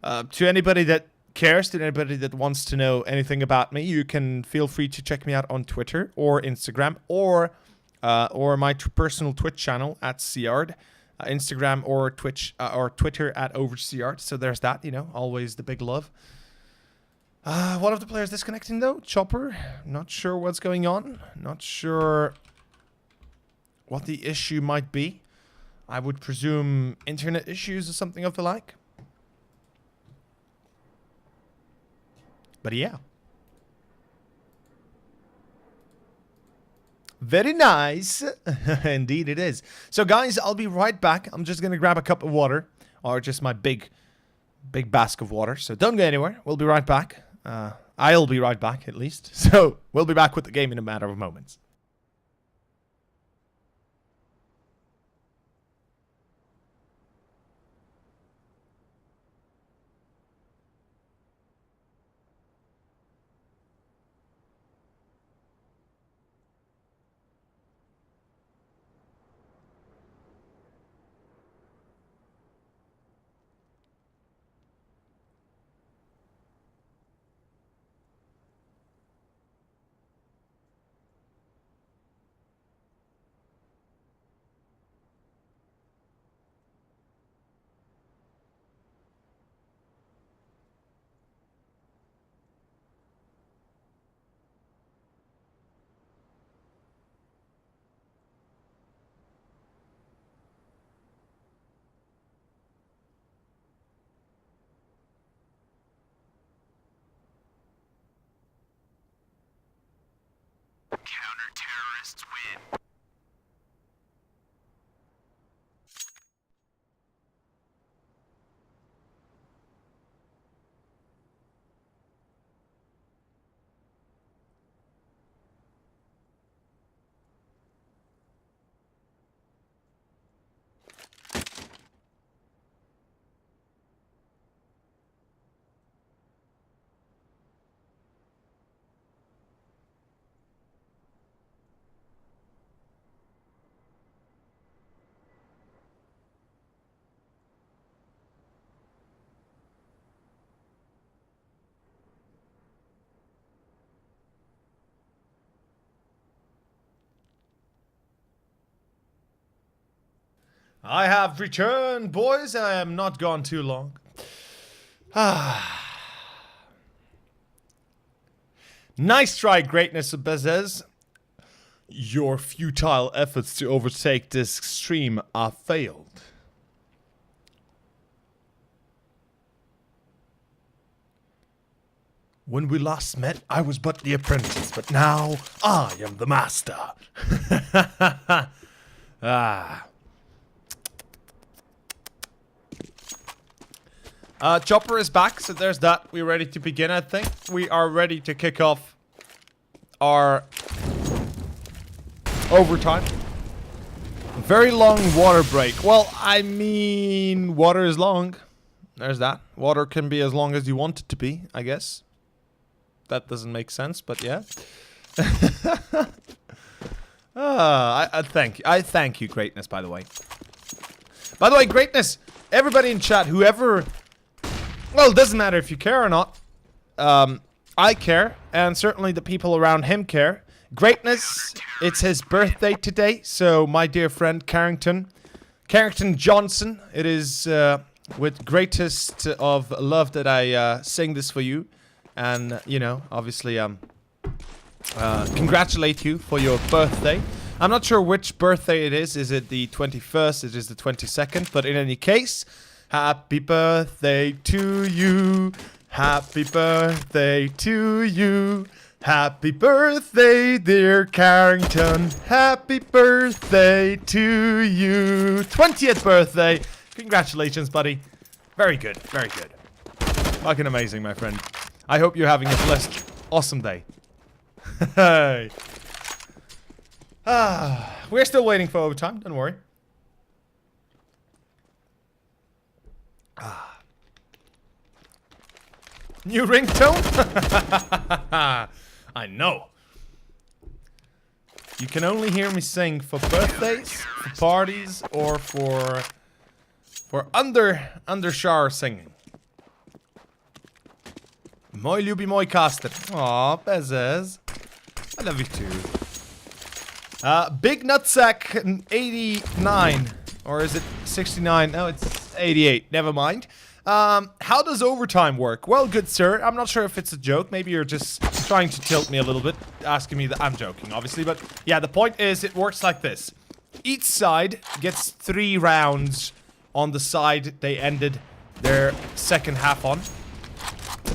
To anybody that cares, to anybody that wants to know anything about me, you can feel free to check me out on Twitter or Instagram or my personal Twitch channel at Seard, Instagram or Twitch or Twitter at OverSeard. So there's that, you know, always the big love. One of the players disconnecting though, Chopper. Not sure what's going on. Not sure what the issue might be. I would presume internet issues or something of the like. But yeah. Very nice. Indeed it is. So guys, I'll be right back. I'm just gonna grab a cup of water. Or just my big bask of water. So don't go anywhere. We'll be right back. I'll be right back, at least. So, we'll be back with the game in a matter of moments. Counter-terrorists win. I have returned, boys. I am not gone too long. Nice try, greatness of Bezes. Your futile efforts to overtake this stream are failed. When we last met, I was but the apprentice, but now I am the master. Chopper is back, so there's that. We're ready to begin, I think. We are ready to kick off our overtime. Very long water break. Well, I mean, water is long. there's that. Water can be as long as you want it to be, I guess. That doesn't make sense, but yeah. I thank you, Greatness, by the way. By the way, Greatness, everybody in chat, whoever... Well, it doesn't matter if you care or not. I care, and certainly the people around him care. Greatness, it's his birthday today, so my dear friend Carrington Johnson, it is with greatest of love that I sing this for you. And, you know, obviously, congratulate you for your birthday. I'm not sure which birthday it is. Is it the 21st? It is the 22nd. But in any case, happy birthday to you. Happy birthday to you. Happy birthday, dear Carrington. Happy birthday to you. 20th birthday. Congratulations, buddy. Very good. Very good. Fucking amazing, my friend. I hope you're having a blessed, awesome day. Hey. We're still waiting for overtime. Don't worry. New ringtone? I know. You can only hear me sing for birthdays, for parties, or for under shower singing. Moi lubi moi caster. Aw, Bezes. I love you too. Big Nutsack 89. Or is it 69? No, it's 88. Never mind. How does overtime work? Well, good sir, I'm not sure if it's a joke. Maybe you're just trying to tilt me a little bit, asking me that. I'm joking, obviously, but yeah, the point is it works like this. Each side gets 3 rounds on the side they ended their second half on.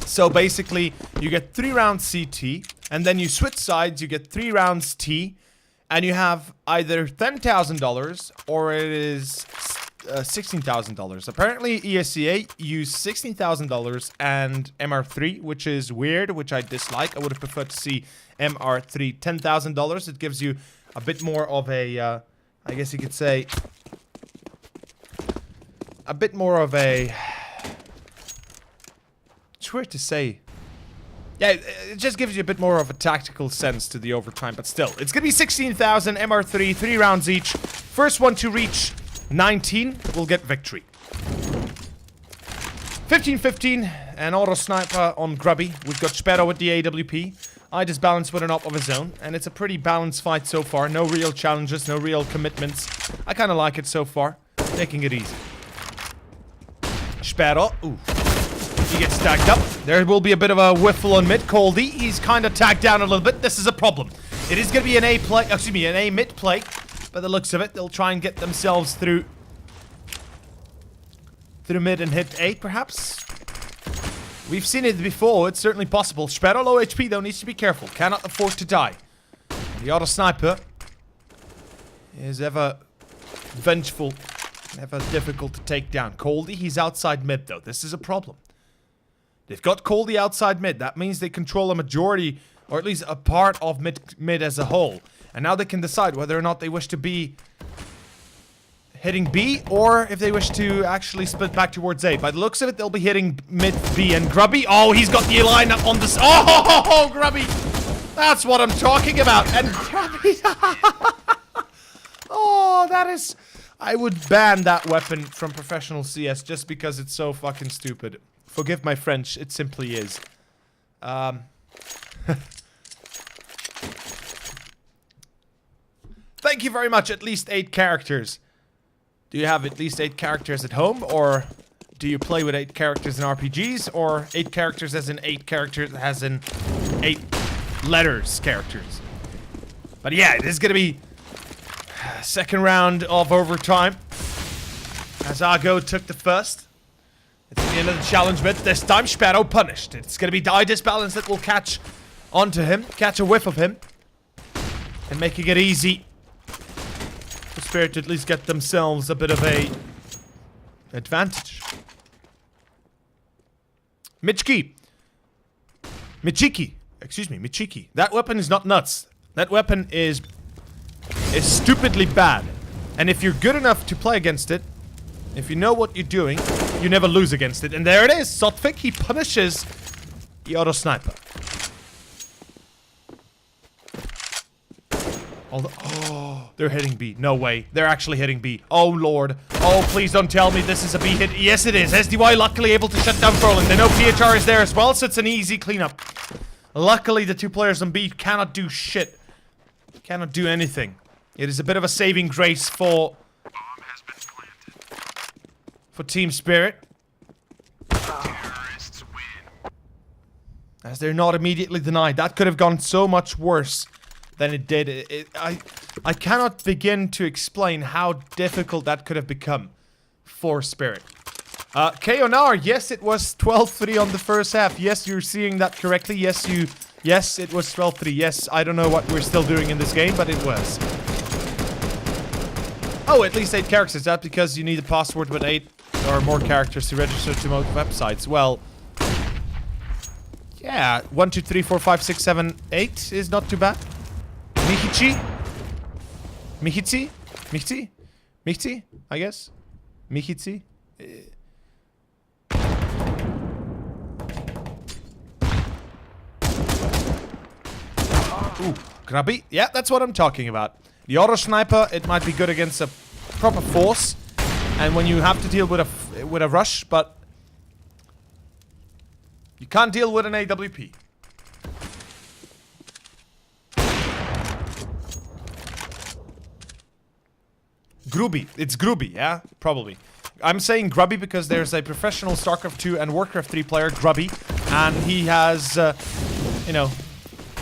So basically, you get 3 rounds CT, and then you switch sides, you get 3 rounds T, and you have either $10,000 or it is $16,000. Apparently, Esea used $16,000 and MR3, which is weird, which I dislike. I would have preferred to see MR3 $10,000. It gives you a bit more of a, I guess you could say, a bit more of a... It's weird to say. Yeah, it just gives you a bit more of a tactical sense to the overtime, but still. It's gonna be 16,000, MR3, 3 rounds each. First one to reach 19 will get victory. 15-15, an auto sniper on Grubby. We've got Sparrow with the AWP. I just balanced with an op of his own, and it's a pretty balanced fight so far. No real challenges, no real commitments. I kind of like it so far. Taking it easy. Sparrow, ooh. He gets tagged up. There will be a bit of a whiffle on mid. Coldy, he's kind of tagged down a little bit. This is a problem. It is going to be an A play, excuse me, an A mid play. By the looks of it, they'll try and get themselves through mid and hit A, perhaps. We've seen it before. It's certainly possible. Sparrow low HP, though, needs to be careful. Cannot afford to die. The auto sniper is ever vengeful, ever difficult to take down. Coldy, he's outside mid, though. This is a problem. They've got Coldy outside mid. That means they control a majority, or at least a part of mid as a whole. And now they can decide whether or not they wish to be hitting B, or if they wish to actually split back towards A. By the looks of it, they'll be hitting mid B. And Grubby, oh, he's got the line up on this. Oh, Grubby! That's what I'm talking about. And Grubby, oh, that is... I would ban that weapon from professional CS just because it's so fucking stupid. Forgive my French, it simply is. Thank you very much, at least 8 characters. Do you have at least 8 characters at home, or do you play with 8 characters in RPGs, or 8 characters as in 8 characters as in 8 letters characters? But yeah, this is gonna be second round of overtime. As Csgo took the first. It's the end of the challenge bit. This time, Sparrow punished. It's gonna be Die Disbalance that will catch onto him, catch a whiff of him, and making it easy for Spirit to at least get themselves a bit of a advantage. Michiki. Excuse me, Michiki. That weapon is not nuts. That weapon is stupidly bad. And if you're good enough to play against it, if you know what you're doing, you never lose against it. And there it is. Sotvik, he punishes the auto sniper. Oh, they're hitting B. No way. They're actually hitting B. Oh, Lord. Oh, please don't tell me this is a B hit. Yes, it is. SDY luckily able to shut down Furlan. They know PHR is there as well, so it's an easy cleanup. Luckily, the 2 players on B cannot do shit. Cannot do anything. It is a bit of a saving grace for Team Spirit. As they're not immediately denied. That could have gone so much worse than it did. I cannot begin to explain how difficult that could have become for Spirit. Konar, yes, it was 12-3 on the first half. Yes, you're seeing that correctly. Yes, it was 12-3. Yes, I don't know what we're still doing in this game, but it was. Oh, at least 8 characters. Is that because you need a password with 8 or more characters to register to most websites? Well, yeah, 1, 2, 3, 4, 5, 6, 7, 8 is not too bad. Mihichi? Mihichi? Mihichi? Mihichi, I guess? Mihichi? Ooh, grubby. Yeah, that's what I'm talking about. The auto sniper, it might be good against a proper force, and when you have to deal with a rush, but you can't deal with an AWP. Grubby. It's Grubby, yeah? Probably. I'm saying Grubby because there's a professional StarCraft 2 and Warcraft 3 player, Grubby, and he has, you know,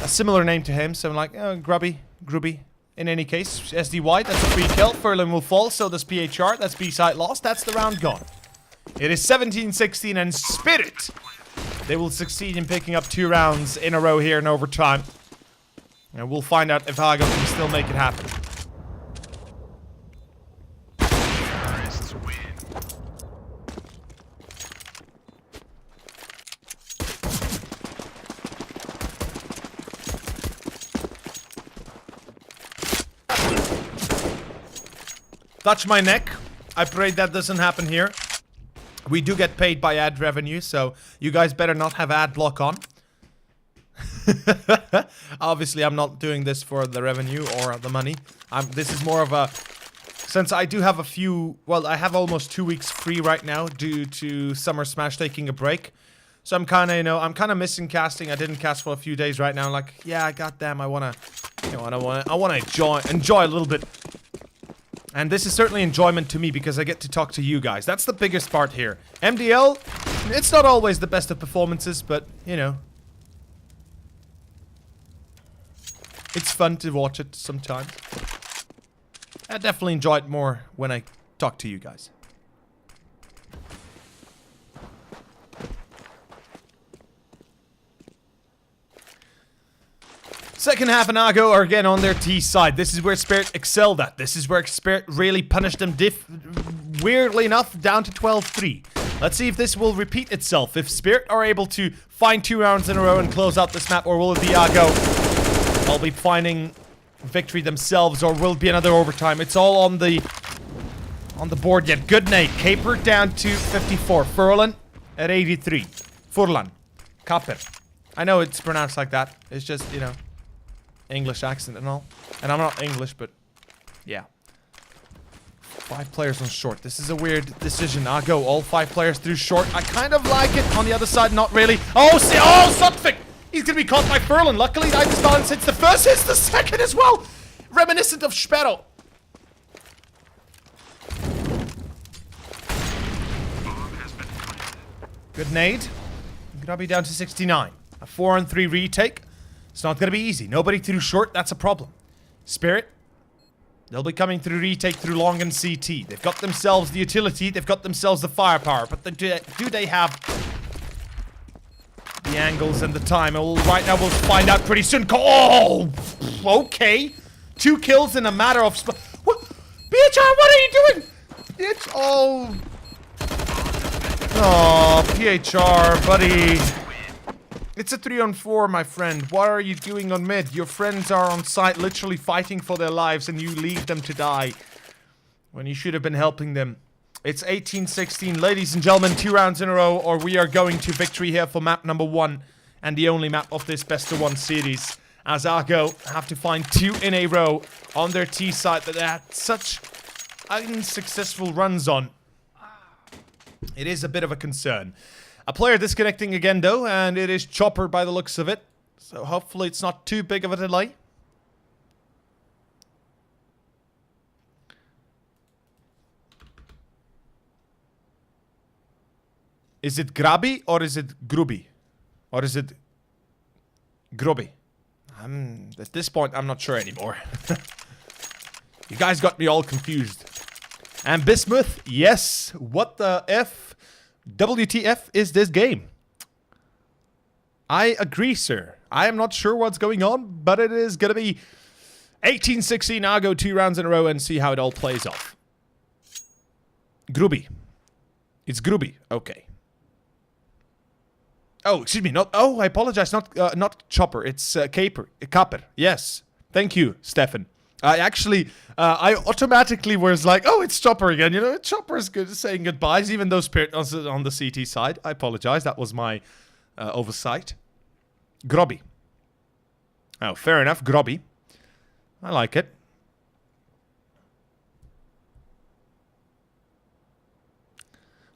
a similar name to him, so I'm like, oh, Grubby. In any case, SDY, that's a free kill. Furlan will fall, so does PHR. That's B-side lost. That's the round gone. It is 17-16, and Spirit, they will succeed in picking up 2 rounds in a row here in overtime. And we'll find out if Hago can still make it happen. Touch my neck. I pray that doesn't happen here. We do get paid by ad revenue, so you guys better not have ad block on. Obviously, I'm not doing this for the revenue or the money. This is more of a... Since I do have a few... Well, I have almost 2 weeks free right now due to Summer Smash taking a break. So I'm kind of, you know, I'm kind of missing casting. I didn't cast for a few days right now. I'm like, yeah, goddamn, I want to... You know, I want to enjoy a little bit. And this is certainly enjoyment to me because I get to talk to you guys. That's the biggest part here. MDL, it's not always the best of performances, but, you know. It's fun to watch it sometimes. I definitely enjoy it more when I talk to you guys. Second half and Argo are again on their T side. This is where Spirit excelled at. This is where Spirit really punished them weirdly enough, down to 12-3. Let's see if this will repeat itself. If Spirit are able to find 2 rounds in a row and close out this map, or will it be Argo? They'll be finding victory themselves, or will it be another overtime? It's all on the board yet. Good nade. Caper down to 54. Furlan at 83. Furlan. Kaper. I know it's pronounced like that. It's just, you know, English accent and all. And I'm not English, but yeah. 5 players on short. This is a weird decision. I'll go all 5 players through short. I kind of like it. On the other side, not really. Oh, see, oh, Sotvik! He's gonna be caught by Furlan. Luckily, Itis Balance hits the first, hits the second as well. Reminiscent of Sparrow. Good nade. Gonna be down to 69. A 4-on-3 retake. It's not gonna be easy. Nobody through short, that's a problem. Spirit, they'll be coming through retake through long and CT. They've got themselves the utility, they've got themselves the firepower, but do they have the angles and the time? Well, right now we'll find out pretty soon. Oh, okay. 2 kills in a matter of what? BHR, what are you doing? It's oh, PHR, buddy. It's a 3-on-4, my friend. What are you doing on mid? Your friends are on site literally fighting for their lives and you leave them to die when you should have been helping them. It's 18-16. Ladies and gentlemen, 2 rounds in a row, or we are going to victory here for map number 1. And the only map of this best of 1 series. As Csgo have to find 2 in a row on their T side that they had such unsuccessful runs on. It is a bit of a concern. A player disconnecting again though, and it is Chopper by the looks of it. So hopefully it's not too big of a delay. Is it Grabi or is it Grubi? Or is it Grobi? At this point, I'm not sure anymore. You guys got me all confused. And Bismuth, yes. What the F? WTF is this game? I agree, sir. I am not sure what's going on, but it is going to be 18-16. I'll go 2 rounds in a row and see how it all plays off. Grubi. It's Grubi. Okay. Oh, excuse me. I apologize. Not Chopper. It's Kapper. Yes. Thank you, Stefan. I automatically was like, oh, it's Chopper again. You know, Chopper is good saying goodbyes, even though Spirit was on the CT side. I apologize. That was my oversight. Grobby. Oh, fair enough. Grobby. I like it.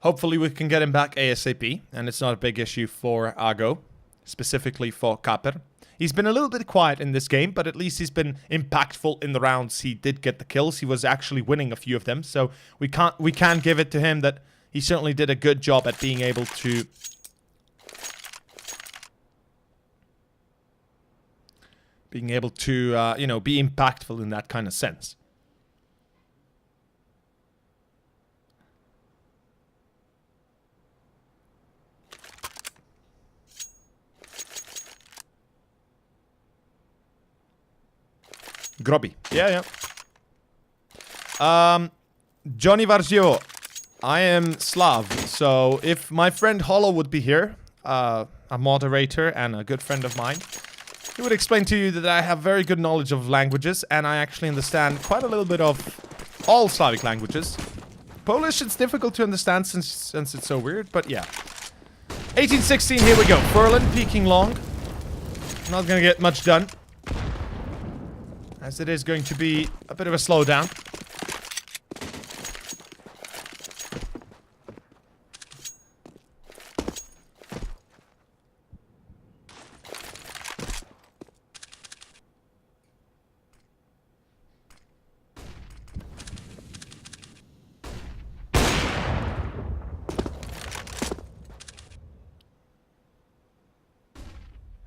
Hopefully we can get him back ASAP, and it's not a big issue for Csgo, specifically for Kapper. He's been a little bit quiet in this game, but at least he's been impactful in the rounds. He did get the kills. He was actually winning a few of them, so we can give it to him that he certainly did a good job at being able to you know, be impactful in that kind of sense. Grobby. Yeah. Johnny Varzio. I am Slav, so if my friend Hollow would be here, a moderator and a good friend of mine, he would explain to you that I have very good knowledge of languages, and I actually understand quite a little bit of all Slavic languages. Polish, it's difficult to understand since it's so weird, but yeah. 18-16, here we go. Furlan peeking long. Not gonna get much done, as it is going to be a bit of a slowdown.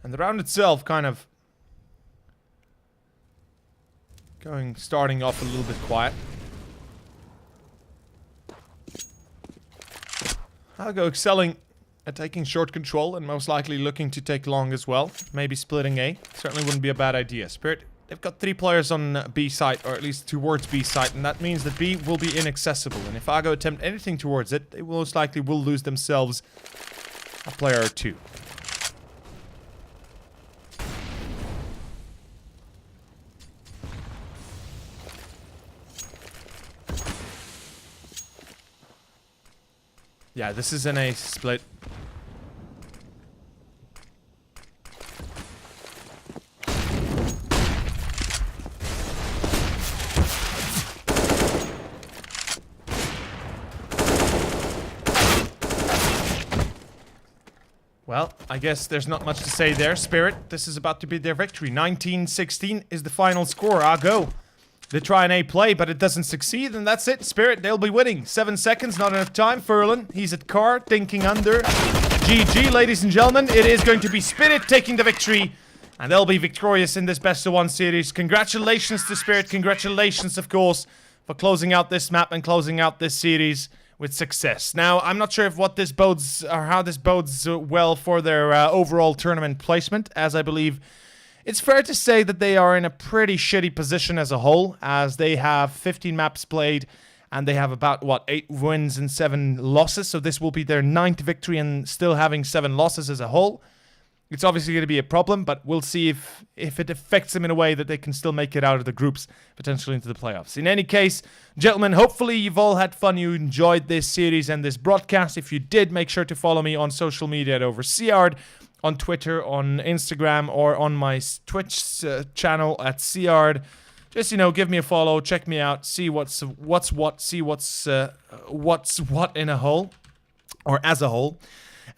And the round itself kind of starting off a little bit quiet. I'll go excelling at taking short control and most likely looking to take long as well. Maybe splitting A. Certainly wouldn't be a bad idea. Spirit, they've got 3 players on B site, or at least towards B site, and that means that B will be inaccessible. And if Csgo attempt anything towards it, they most likely will lose themselves a player or 2. Yeah, this is an A split. Well, I guess there's not much to say there. Spirit, this is about to be their victory. 19-16 is the final score. Csgo. They try an A play, but it doesn't succeed, and that's it. Spirit, they'll be winning. 7 seconds, not enough time. Furlan, he's at car, thinking under. GG, ladies and gentlemen. It is going to be Spirit taking the victory, and they'll be victorious in this best of 1 series. Congratulations to Spirit. Congratulations, of course, for closing out this map and closing out this series with success. Now, I'm not sure if what this bodes, or how this bodes well for their overall tournament placement, as I believe it's fair to say that they are in a pretty shitty position as a whole, as they have 15 maps played, and they have about, what, 8 wins and 7 losses, so this will be their 9th victory and still having 7 losses as a whole. it's obviously going to be a problem, but we'll see if it affects them in a way that they can still make it out of the groups, potentially into the playoffs. In any case, gentlemen, hopefully you've all had fun. You enjoyed this series and this broadcast. If you did, make sure to follow me on social media at Overseard, on Twitter, on Instagram, or on my Twitch channel at Seard. Just, give me a follow, check me out, see what's what, see what's what in a whole, or as a whole.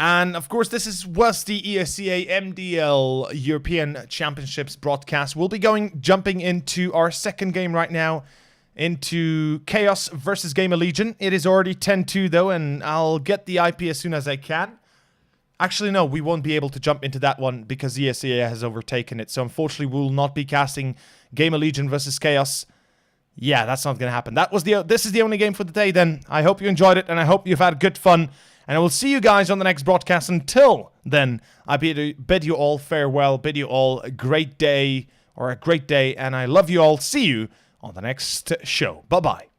And of course, this was the ESEA MDL European Championships broadcast. We'll be jumping into our second game right now, into Chaos versus Gamer Legion. It is already 10-2 though, and I'll get the IP as soon as I can. Actually, no, we won't be able to jump into that one because ESEA has overtaken it. So unfortunately, we will not be casting Gamer Legion versus Chaos. Yeah, that's not going to happen. This is the only game for the day then. I hope you enjoyed it, and I hope you've had good fun. And I will see you guys on the next broadcast. Until then, I bid you all farewell, bid you all a great day, and I love you all. See you on the next show. Bye-bye.